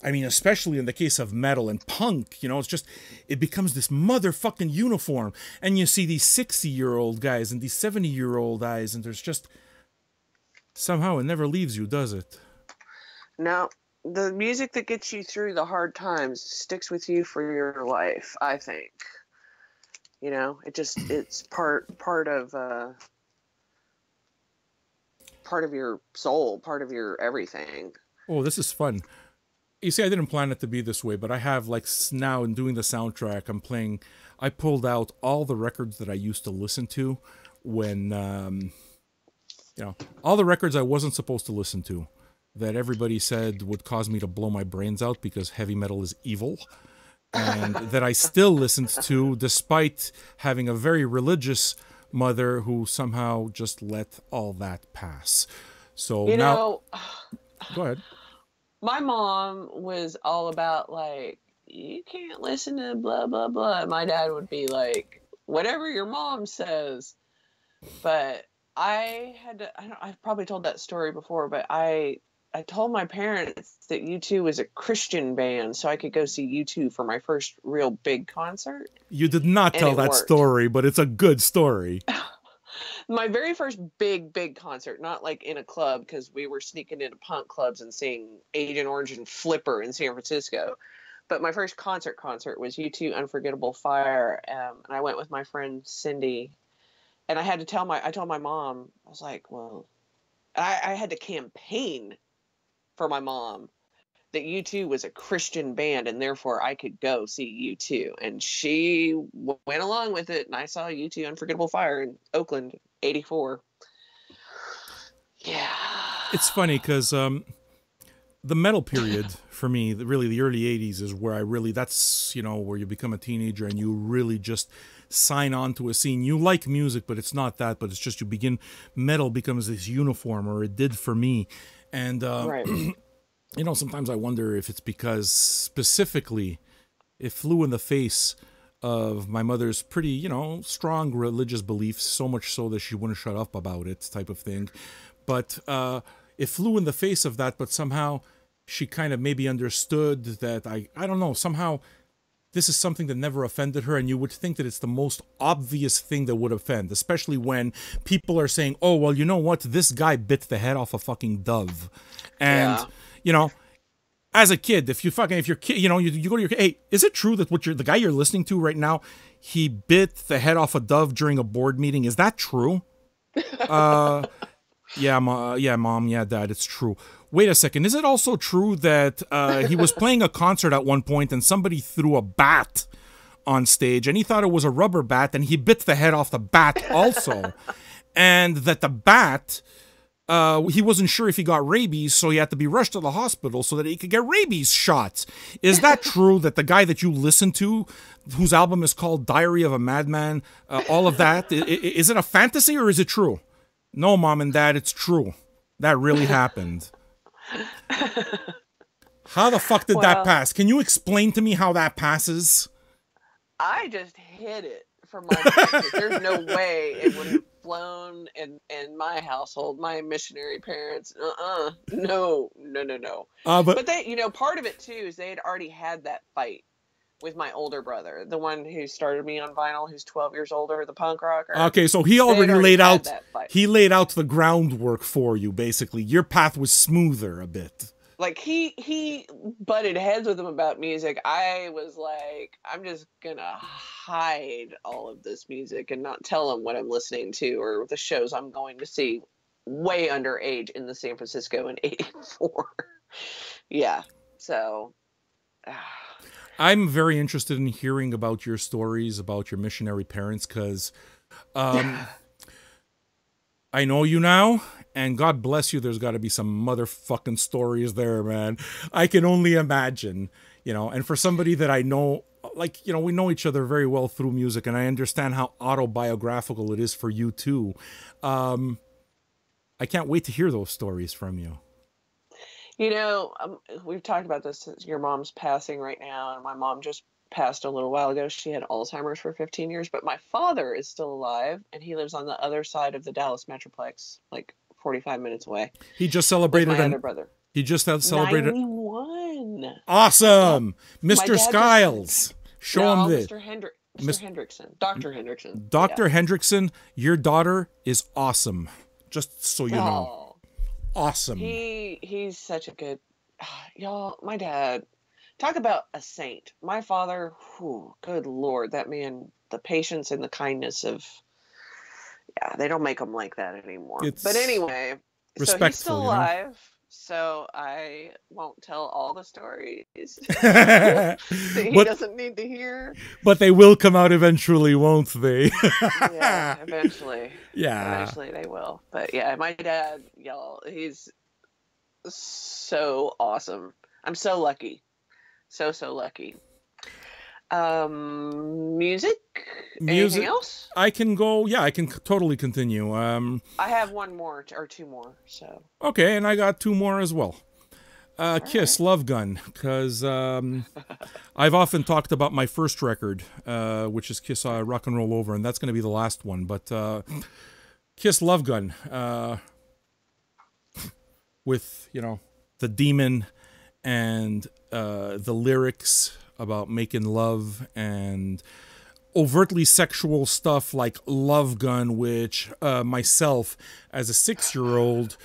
I mean, especially in the case of metal and punk, it's just, it becomes this motherfucking uniform. And you see these 60-year-old guys and these 70-year-old guys, and there's just, Somehow it never leaves you, does it? Now, the music that gets you through the hard times sticks with you for your life, I think. You know, it's part of your soul, part of your everything. Oh, this is fun. You see, I didn't plan it to be this way, but I have like now in doing the soundtrack, I pulled out all the records that I used to listen to when, all the records I wasn't supposed to listen to that everybody said would cause me to blow my brains out because heavy metal is evil. And that I still listened to despite having a very religious mother who somehow just let all that pass. So You now, know, go ahead. my mom was all about like, you can't listen to blah blah blah. My dad would be like, whatever your mom says. But I've probably told that story before, but I told my parents that U2 was a Christian band so I could go see U2 for my first real big concert. You did not And tell it that worked. story, but it's a good story. My very first big concert, not like in a club because we were sneaking into punk clubs and seeing Agent Orange and Flipper in San Francisco. But my first concert was U2 Unforgettable Fire, and I went with my friend Cindy. And I told my mom, I was like, well, I had to campaign for my mom that U2 was a Christian band and therefore I could go see U2. And she went along with it, and I saw U2 Unforgettable Fire in Oakland, 84. Yeah. It's funny because the metal period for me, really the early 80s is where that's, where you become a teenager and you really just sign on to a scene. You like music, but it's not that, but it's just metal becomes this uniform, or it did for me. And, Right. Sometimes I wonder if it's because specifically it flew in the face of my mother's pretty, strong religious beliefs, so much so that she wouldn't shut up about it, type of thing. But it flew in the face of that, but somehow she kind of maybe understood that I don't know, somehow this is something that never offended her, and you would think that it's the most obvious thing that would offend, especially when people are saying, oh, well, you know what, this guy bit the head off a fucking dove. And, as a kid, if your kid, you go to your kid, hey, is it true that the guy you're listening to right now, he bit the head off a dove during a board meeting? Is that true? Yeah, mom, yeah, dad, it's true. Wait a second, is it also true that he was playing a concert at one point and somebody threw a bat on stage and he thought it was a rubber bat and he bit the head off the bat also? And that the bat, he wasn't sure if he got rabies, so he had to be rushed to the hospital so that he could get rabies shots. Is that true that the guy that you listen to, whose album is called Diary of a Madman, all of that, is it a fantasy or is it true? No, mom and dad, it's true. That really happened. How the fuck did that pass? Can you explain to me how that passes? I just hid it from my parents. There's no way it would have flown in my household. My missionary parents, no. But they, part of it too is they had already had that fight with my older brother, the one who started me on vinyl, who's 12 years older, the punk rocker. Okay, so he already laid out the groundwork for you, basically. Your path was smoother a bit. Like he butted heads with him about music. I was like, I'm just gonna hide all of this music and not tell him what I'm listening to or the shows I'm going to see way underage in the San Francisco in 84. Yeah. So I'm very interested in hearing about your stories about your missionary parents because I know you now, and God bless you. There's got to be some motherfucking stories there, man. I can only imagine, and for somebody that I know, we know each other very well through music, and I understand how autobiographical it is for you too. I can't wait to hear those stories from you. We've talked about this since your mom's passing right now, and my mom just passed a little while ago. She had Alzheimer's for 15 years, but my father is still alive, and he lives on the other side of the Dallas Metroplex, like 45 minutes away. He just celebrated my other brother. He just had celebrated 91. Awesome, Mr. Skiles. Show him this. Mr. Hendrickson. Dr. Hendrickson. Dr. Hendrickson, your daughter is awesome. Just so you know. Awesome. He's such a good y'all. My dad, talk about a saint. My father, whew, good Lord, that man, the patience and the kindness of, yeah, they don't make them like that anymore. But It's anyway, so he's respectful, still you know. alive. So I won't tell all the stories that he but doesn't need to hear. but they will come out eventually, won't they? Yeah, eventually. Yeah. Eventually they will. But yeah, my dad, y'all, he's so awesome. I'm so lucky. So, so lucky. Music? Anything Music. else? I can go. Yeah, I can totally continue. I have one more or two more, so. Okay, and I got two more as well. All Kiss, right. Love Gun, because I've often talked about my first record, which is Kiss Rock and Roll Over, and that's going to be the last one. But Kiss, Love Gun, with, the demon and the lyrics about making love and overtly sexual stuff like Love Gun, which myself, as a 6-year-old,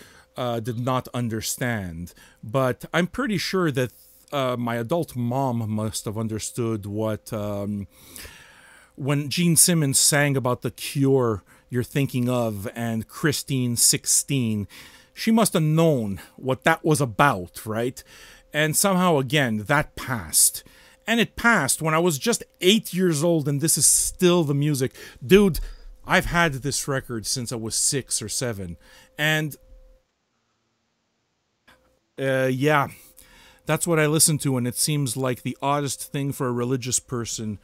did not understand. But I'm pretty sure that my adult mom must have understood what, when Gene Simmons sang about the Cure you're thinking of and Christine 16, she must have known what that was about, right? And somehow, again, that passed. And it passed when I was just 8 years old, and this is still the music. Dude, I've had this record since I was 6 or 7. And yeah, that's what I listen to, and it seems like the oddest thing for a religious person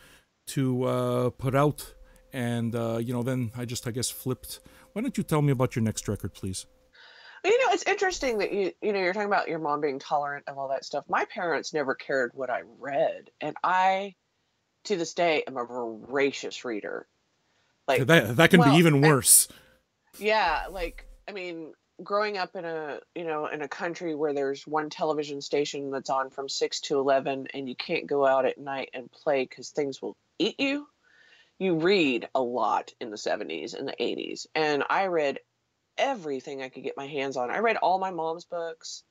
to put out. And, then I guess, flipped. Why don't you tell me about your next record, please? It's interesting that you're talking about your mom being tolerant of all that stuff. My parents never cared what I read, and I, to this day, am a voracious reader. Like, That can be well, even worse. yeah, like, I mean, growing up in in a country where there's one television station that's on from 6 to 11 and you can't go out at night and play because things will eat you. You read a lot in the 70s and the 80s, and I read everything I could get my hands on. I read all my mom's books,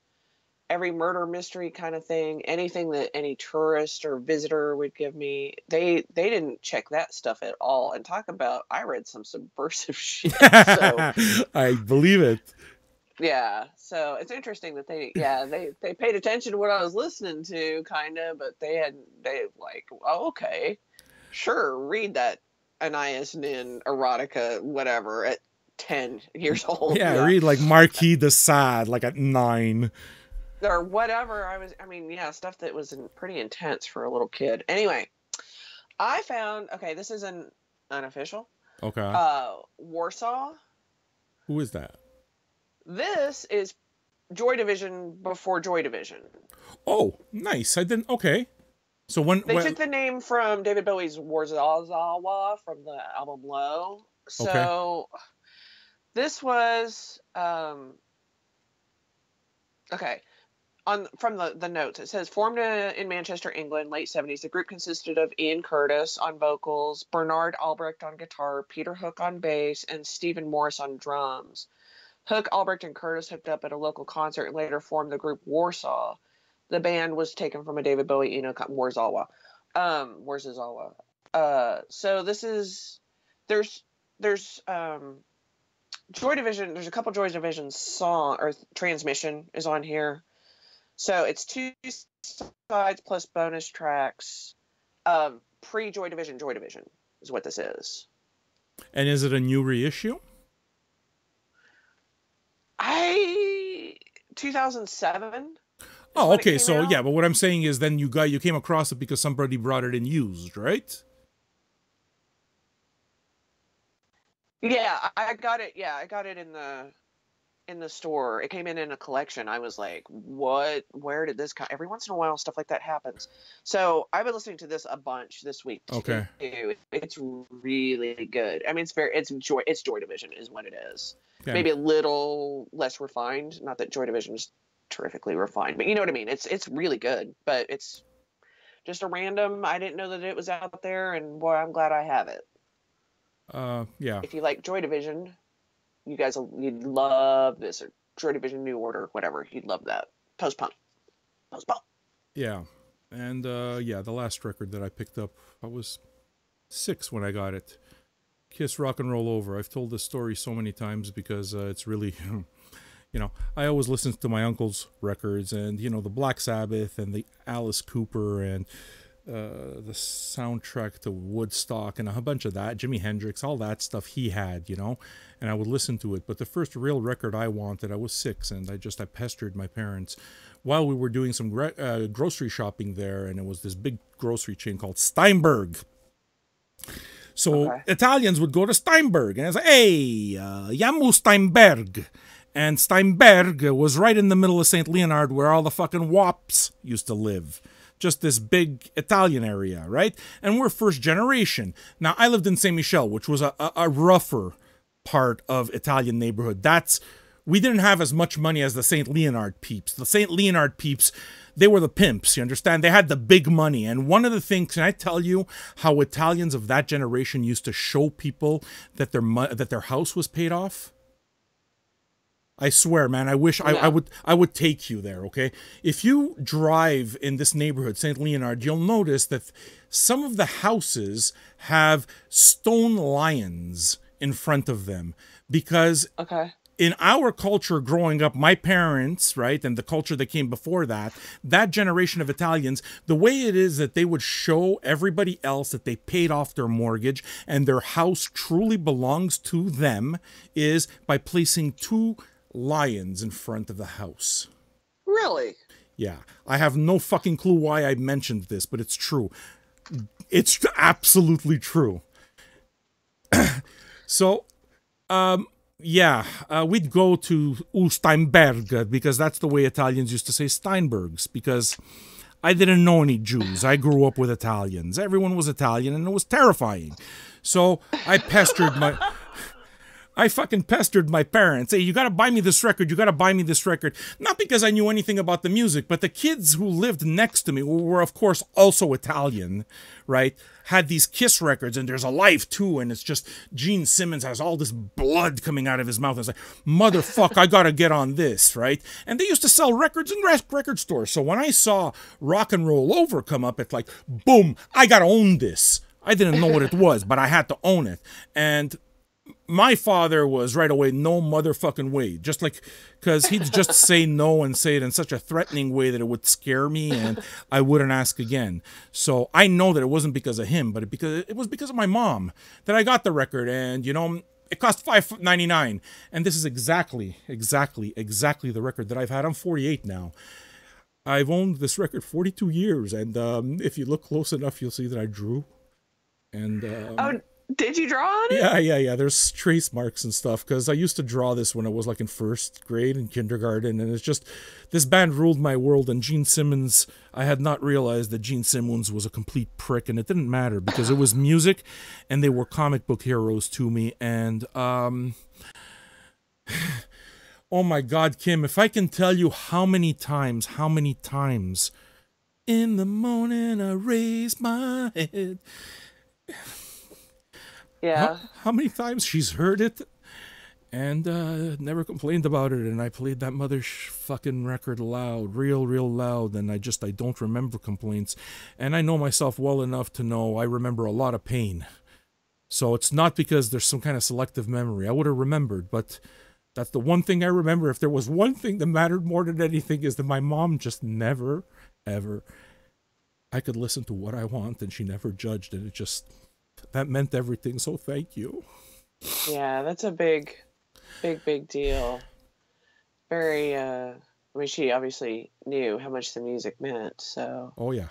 every murder mystery kind of thing, anything that any tourist or visitor would give me. They didn't check that stuff at all. And talk about, I read some subversive shit. So I believe it. yeah, so it's interesting that they paid attention to what I was listening to, kind of, but they like, oh, okay, sure, read that Anais Nin erotica, whatever, at 10 years old. Yeah, I Yeah, read like Marquis de Sade like at 9. or whatever. I mean, yeah, stuff that was pretty intense for a little kid. Anyway, I found, okay, this is an unofficial. Okay. Warsaw. Who is that? This is Joy Division before Joy Division. Oh, nice. I didn't. Okay. So when They when took the name from David Bowie's Warzawa from the album Low. okay. So this was okay. On from the notes, it says formed in Manchester, England, late 70s. The group consisted of Ian Curtis on vocals, Bernard Albrecht on guitar, Peter Hook on bass, and Stephen Morris on drums. Hook, Albrecht, and Curtis hooked up at a local concert and later formed the group Warsaw. The band was taken from a David Bowie Warzawa. Warzawa. So this is there's Joy Division. There's a couple Joy Division song or transmission is on here. So it's 2 sides plus bonus tracks. Pre Joy Division is what this is. And is it a new reissue? I 2007 is Oh, when it okay. came So yeah, out. but what I'm saying is, then you came across it because somebody brought it in used, right? Yeah, I got it. Yeah, I got it in the store. It came in a collection. I was like, "What? Where did this come?" Every once in a while, stuff like that happens. So I've been listening to this a bunch this week too. Okay. It's really good. I mean, it's Joy Division is what it is. Yeah. Maybe a little less refined. Not that Joy Division is terrifically refined, but you know what I mean. It's really good, but it's just a random. I didn't know that it was out there, and boy, I'm glad I have it. Yeah. If you like Joy Division, you'd love this Joy Division, New Order, whatever. He'd love that. Post punk. Post punk. Yeah. And yeah, the last record that I picked up, I was 6 when I got it. Kiss Rock and Roll Over. I've told this story so many times because it's really, I always listened to my uncle's records and, the Black Sabbath and the Alice Cooper and the soundtrack to Woodstock and a bunch of that, Jimi Hendrix, all that stuff he had, and I would listen to it. But the first real record I wanted, I was 6, and I pestered my parents while we were doing some grocery shopping there, and it was this big grocery chain called Steinberg. So Okay. Italians would go to Steinberg, and I was like, hey, Yamu Steinberg. And Steinberg was right in the middle of St. Leonard where all the fucking wops used to live. Just this big Italian area, right? And we're first generation. Now, I lived in Saint Michel, which was a rougher part of Italian neighborhood. We didn't have as much money as the St. Leonard peeps. The St. Leonard peeps, they were the pimps, you understand? They had the big money. And one of the things, can I tell you how Italians of that generation used to show people that their house was paid off? I swear, man, I wish I would take you there, okay? If you drive in this neighborhood, St. Leonard, you'll notice that some of the houses have stone lions in front of them because Okay. in our culture growing up, my parents, right, and the culture that came before that generation of Italians, the way it is that they would show everybody else that they paid off their mortgage and their house truly belongs to them is by placing 2 lions in front of the house. Really? Yeah. I have no fucking clue why I mentioned this, but it's true. It's absolutely true. So, we'd go to Steinberg because that's the way Italians used to say Steinbergs, because I didn't know any Jews. I grew up with Italians. Everyone was Italian, and it was terrifying. So I fucking pestered my parents. Hey, you gotta buy me this record. You gotta buy me this record. Not because I knew anything about the music, but the kids who lived next to me, who were of course also Italian, right, had these Kiss records, and there's a Life too, and it's just Gene Simmons has all this blood coming out of his mouth. I was like, motherfuck, I gotta get on this, right? And they used to sell records in record stores. So when I saw Rock and Roll Over come up, it's like, boom, I gotta own this. I didn't know what it was, but I had to own it. And my father was right away, no motherfucking way. Just like, because he'd just say no and say it in such a threatening way that it would scare me and I wouldn't ask again. So I know that it wasn't because of him, but it was because of my mom that I got the record. And, it cost $5.99. And this is exactly the record that I've had. I'm 48 now. I've owned this record 42 years. And if you look close enough, you'll see that I drew. And Oh, did you draw on it? Yeah. There's trace marks and stuff because I used to draw this when I was like in first grade in kindergarten, and it's just this band ruled my world. And Gene Simmons, I had not realized that Gene Simmons was a complete prick, and it didn't matter because it was music, and they were comic book heroes to me. And oh my God, Kim, if I can tell you how many times in the morning I raise my head. Yeah. How many times she's heard it and never complained about it, and I played that fucking record loud, real loud, and I don't remember complaints, and I know myself well enough to know I remember a lot of pain. So it's not because there's some kind of selective memory. I would have remembered, but that's the one thing I remember. If there was one thing that mattered more than anything, is that my mom just never, ever, I could listen to what I want and she never judged, and that meant everything, so thank you. Yeah, that's a big deal. Very, she obviously knew how much the music meant, so. Oh, yeah.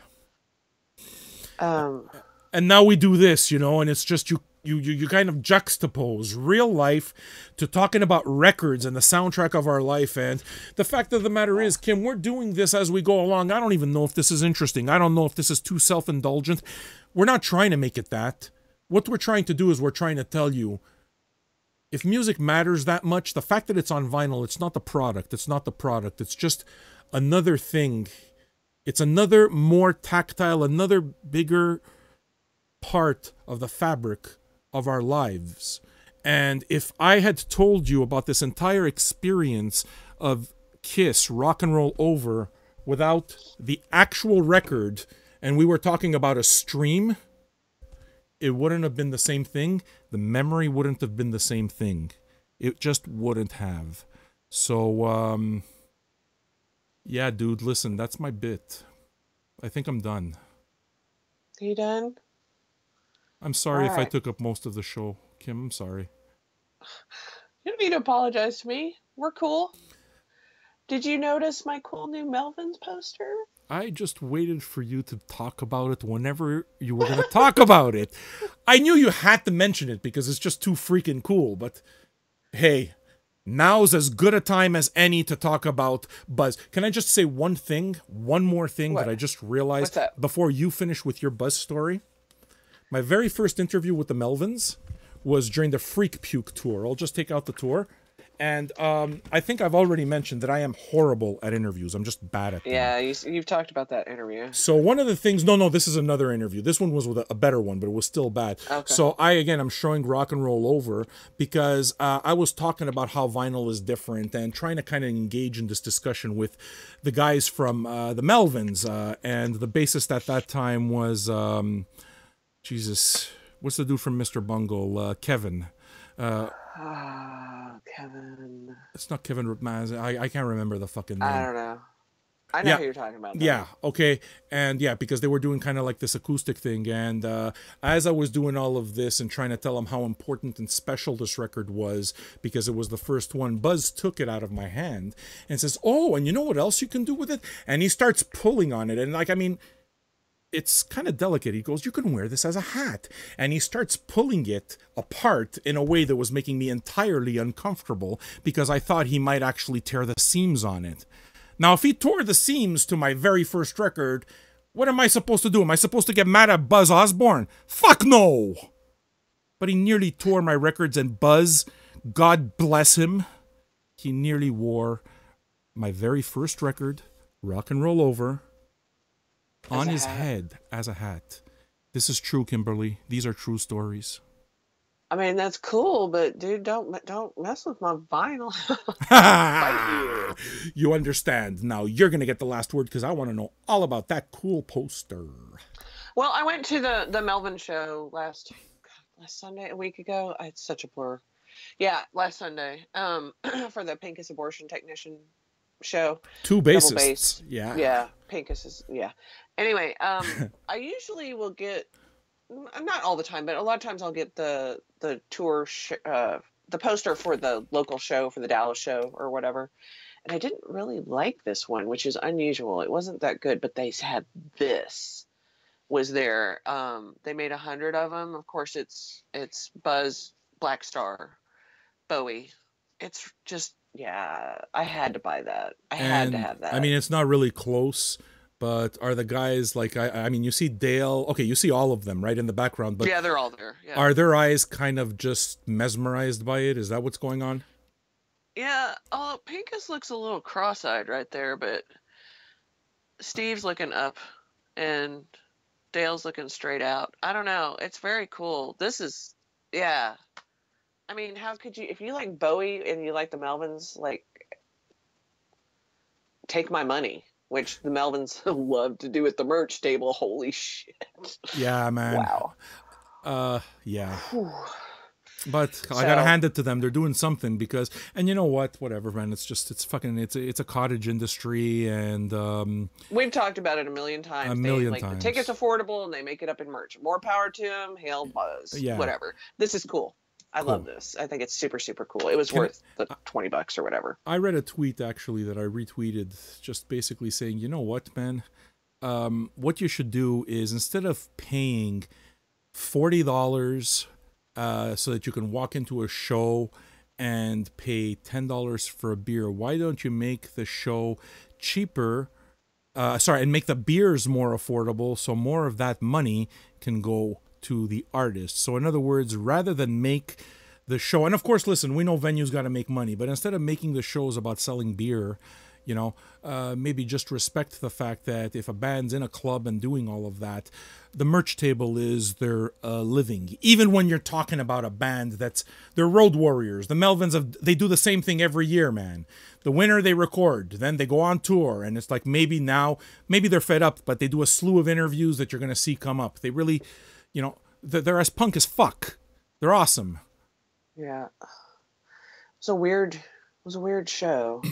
Um, and now we do this, and it's just you kind of juxtapose real life to talking about records and the soundtrack of our life. And the fact of the matter is, Kim, we're doing this as we go along. I don't even know if this is interesting. I don't know if this is too self-indulgent. We're not trying to make it that. What we're trying to do is we're trying to tell you, if music matters that much, the fact that it's on vinyl, it's not the product. It's just another thing. It's another more tactile, another bigger part of the fabric of our lives. And if I had told you about this entire experience of Kiss Rock and Roll Over without the actual record, and we were talking about a stream, it wouldn't have been the same thing. The memory wouldn't have been the same thing. It just wouldn't have. So, yeah, dude, listen, that's my bit. I think I'm done. You done? I'm sorry All if I right. took up most of the show, Kim. I'm sorry. You don't need to apologize to me. We're cool. Did you notice my cool new Melvins poster? I just waited for you to talk about it whenever you were going to talk about it. I knew you had to mention it because it's just too freaking cool. But hey, now's as good a time as any to talk about Buzz. Can I just say one more thing What? that I just realized What's up? before you finish with your Buzz story? My very first interview with the Melvins was during the Freak Puke tour. I'll just take out the tour. And I think I've already mentioned that I am horrible at interviews. I'm just bad at them. Yeah, you've talked about that interview. So one of the things, no, this is another interview. This one was with a better one, but it was still bad. Okay. So I'm showing Rock and Roll Over because I was talking about how vinyl is different and trying to kind of engage in this discussion with the guys from the Melvins. And the bassist at that time was, Jesus, what's the dude from Mr. Bungle? Kevin. Kevin. It's not Kevin Rutmaz. I can't remember the fucking name. I don't know. I know who you're talking about, though. Yeah, okay. And yeah, because they were doing kind of like this acoustic thing. And as I was doing all of this and trying to tell them how important and special this record was because it was the first one, Buzz took it out of my hand and says, oh, and you know what else you can do with it? And he starts pulling on it. And like, I mean, it's kind of delicate. He goes, you can wear this as a hat. And he starts pulling it apart in a way that was making me entirely uncomfortable because I thought he might actually tear the seams on it. Now, if he tore the seams to my very first record, what am I supposed to do? Am I supposed to get mad at Buzz Osborne? Fuck no! But he nearly tore my records, and Buzz, God bless him, he nearly wore my very first record, Rock and Roll Over, on his head as a hat. This is true, Kimberly. These are true stories. I mean, that's cool, but dude, don't mess with my vinyl. You understand. Now you're going to get the last word because I want to know all about that cool poster. Well, I went to the Melvin show last Sunday, a week ago. It's such a blur. Yeah, last Sunday. For the Pincus abortion technician show. Two bassists. Bass. Yeah. Yeah, Pincus is, yeah. Anyway, I usually will get, not all the time, but a lot of times I'll get the tour, the poster for the local show, for the Dallas show or whatever. And I didn't really like this one, which is unusual. It wasn't that good, but they had this was there. They made 100 of them. Of course, it's Buzz, Black Star, Bowie. It's just, yeah, I had to buy that. I had to have that. I mean, it's not really close. But are the guys like, I mean, you see Dale, okay, you see all of them, right, in the background. But yeah, they're all there. Yeah. Are their eyes kind of just mesmerized by it? Is that what's going on? Yeah. Oh, Pincus looks a little cross-eyed right there, but Steve's looking up and Dale's looking straight out. I don't know. It's very cool. This is, yeah. I mean, how could you, if you like Bowie and you like the Melvins, like, take my money. Which the Melvins love to do at the merch table. Holy shit. Yeah, man. Wow. Yeah. Whew. But I gotta hand it to them. They're doing something because, and you know what? Whatever, man. It's just, it's a cottage industry, and we've talked about it a million times. The ticket's affordable, and they make it up in merch. More power to them. Hail Buzz. Yeah. Whatever. This is cool. I love this. I think it's super, super cool. It was worth the $20 or whatever. I read a tweet, actually, that I retweeted, just basically saying, you know what, man? What you should do is, instead of paying $40 so that you can walk into a show and pay $10 for a beer, why don't you make the show cheaper? And make the beers more affordable so more of that money can go to the artist. So in other words, rather than make the show, and of course, listen, we know venues got to make money, but instead of making the shows about selling beer, You know, maybe just respect the fact that if a band's in a club and doing all of that, the merch table is their living. Even when you're talking about a band they're road warriors. The Melvins, they do the same thing every year, man. The winter they record, then they go on tour, and it's like maybe they're fed up, but they do a slew of interviews that you're going to see come up. They really, you know, they're as punk as fuck. They're awesome. Yeah. It was a weird show.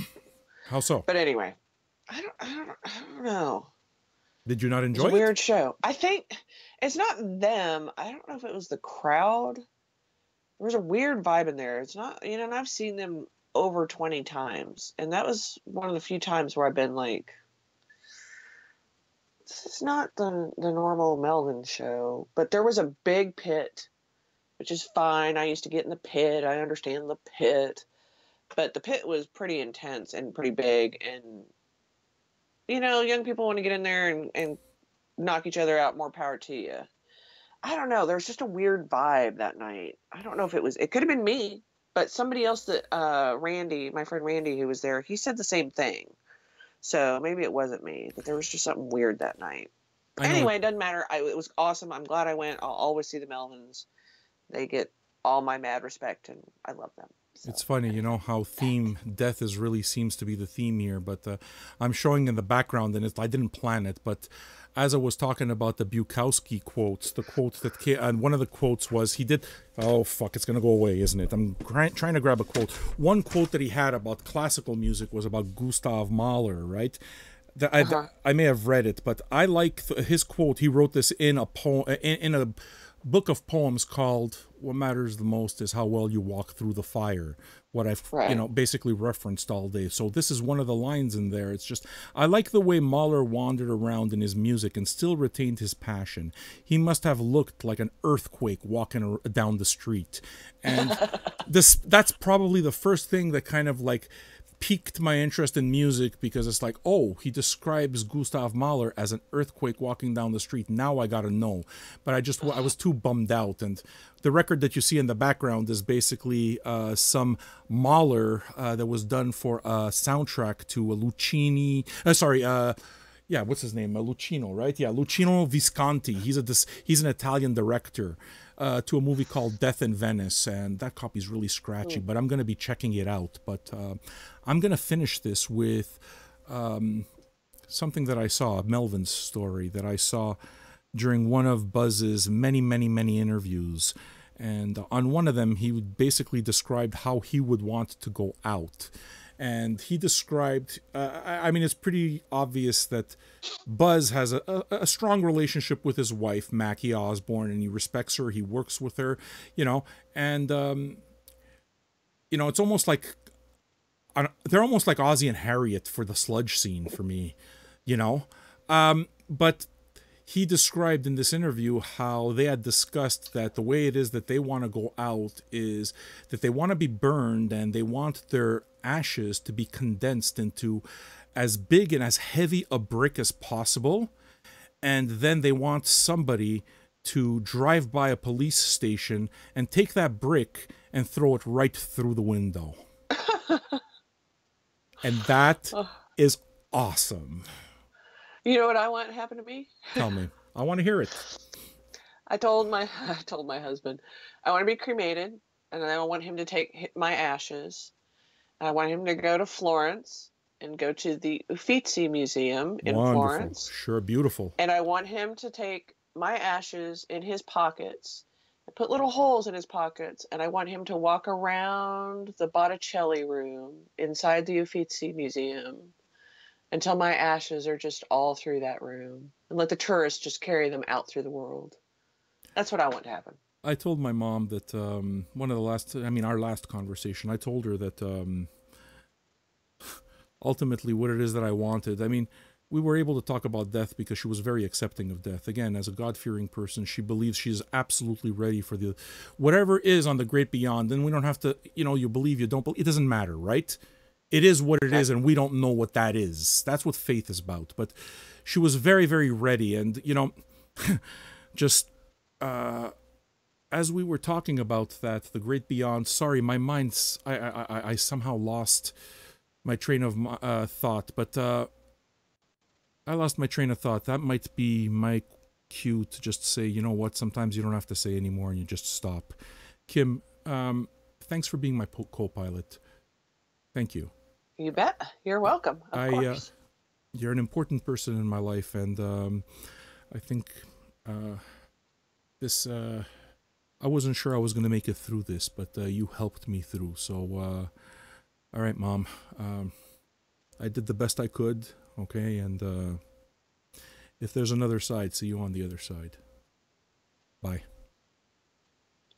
How so? But anyway, I don't know. Did you not It was a enjoy it? weird show. I think it's not them. I don't know if it was the crowd. There was a weird vibe in there. It's not, you know, and I've seen them over 20 times. And that was one of the few times where I've been like, this is not the normal Melvin show. But there was a big pit, which is fine. I used to get in the pit. I understand the pit. But the pit was pretty intense and pretty big. And, you know, young people want to get in there and knock each other out. More power to you. I don't know. There's just a weird vibe that night. I don't know if it could have been me, but somebody else that, Randy, my friend Randy, who was there, he said the same thing. So maybe it wasn't me, but there was just something weird that night. I know Anyway, it doesn't matter. It was awesome. I'm glad I went. I'll always see the Melvins. They get all my mad respect, and I love them. So, it's funny, you know, how death is really seems to be the theme here. But I'm showing in the background, and I didn't plan it, but as I was talking about the Bukowski quotes, the quotes that came, and one of the quotes was oh fuck, it's gonna go away, isn't it? I'm trying to grab a quote. One quote that he had about classical music was about Gustav Mahler, right? I may have read it, but I like his quote. He wrote this in a poem, in a book of poems called "What Matters the Most Is How Well You Walk Through the Fire." What I've basically referenced all day. So this is one of the lines in there. It's just, I like the way Mahler wandered around in his music and still retained his passion. He must have looked like an earthquake walking down the street. And that's probably the first thing that kind of like piqued my interest in music, because it's like, oh, he describes Gustav Mahler as an earthquake walking down the street. Now I gotta know. But I was too bummed out. And the record that you see in the background is basically some Mahler that was done for a soundtrack to a Lucchini. Yeah, what's his name? Lucchino, right? Yeah, Luchino Visconti. He's an Italian director to a movie called Death in Venice, and that copy's really scratchy, but I'm going to be checking it out. But I'm going to finish this with something that I saw, Melvin's story that I saw during one of Buzz's many, many, many interviews. And on one of them, he basically described how he would want to go out. And he described, I mean, it's pretty obvious that Buzz has a strong relationship with his wife, Mackie Osborne, and he respects her, he works with her, you know, and, you know, it's almost like, they're almost like Ozzy and Harriet for the sludge scene for me, you know, but he described in this interview how they had discussed that the way it is that they want to go out is that they want to be burned, and they want their ashes to be condensed into as big and as heavy a brick as possible. And then they want somebody to drive by a police station and take that brick and throw it right through the window. And that is awesome. you know what I want to happen to me? Tell me. I want to hear it. I told my husband I want to be cremated, and then I want him to take my ashes. I want him to go to Florence and go to the Uffizi Museum in Florence. Sure, beautiful. And I want him to take my ashes in his pockets and put little holes in his pockets, and I want him to walk around the Botticelli room inside the Uffizi Museum until my ashes are just all through that room, and let the tourists just carry them out through the world. That's what I want to happen. I told my mom that our last conversation, I told her that ultimately what it is that I wanted. I mean, we were able to talk about death because she was very accepting of death. Again, as a God-fearing person, she believes she's absolutely ready for whatever is on the great beyond. And we don't have to, you believe, you don't believe, it doesn't matter, right? It is what it is, and we don't know what that is. That's what faith is about. But she was very, very ready. And, just as we were talking about that, the great beyond, sorry, my mind's, I somehow lost my train of thought, but I lost my train of thought. That might be my cue to just say, you know what? Sometimes you don't have to say anymore, and you just stop. Kim, thanks for being my co-pilot. Thank you. You bet. You're welcome. Of I course. You're an important person in my life, and I think this. I wasn't sure I was going to make it through this, but you helped me through. So, all right, Mom. I did the best I could. Okay, and if there's another side, see you on the other side. Bye.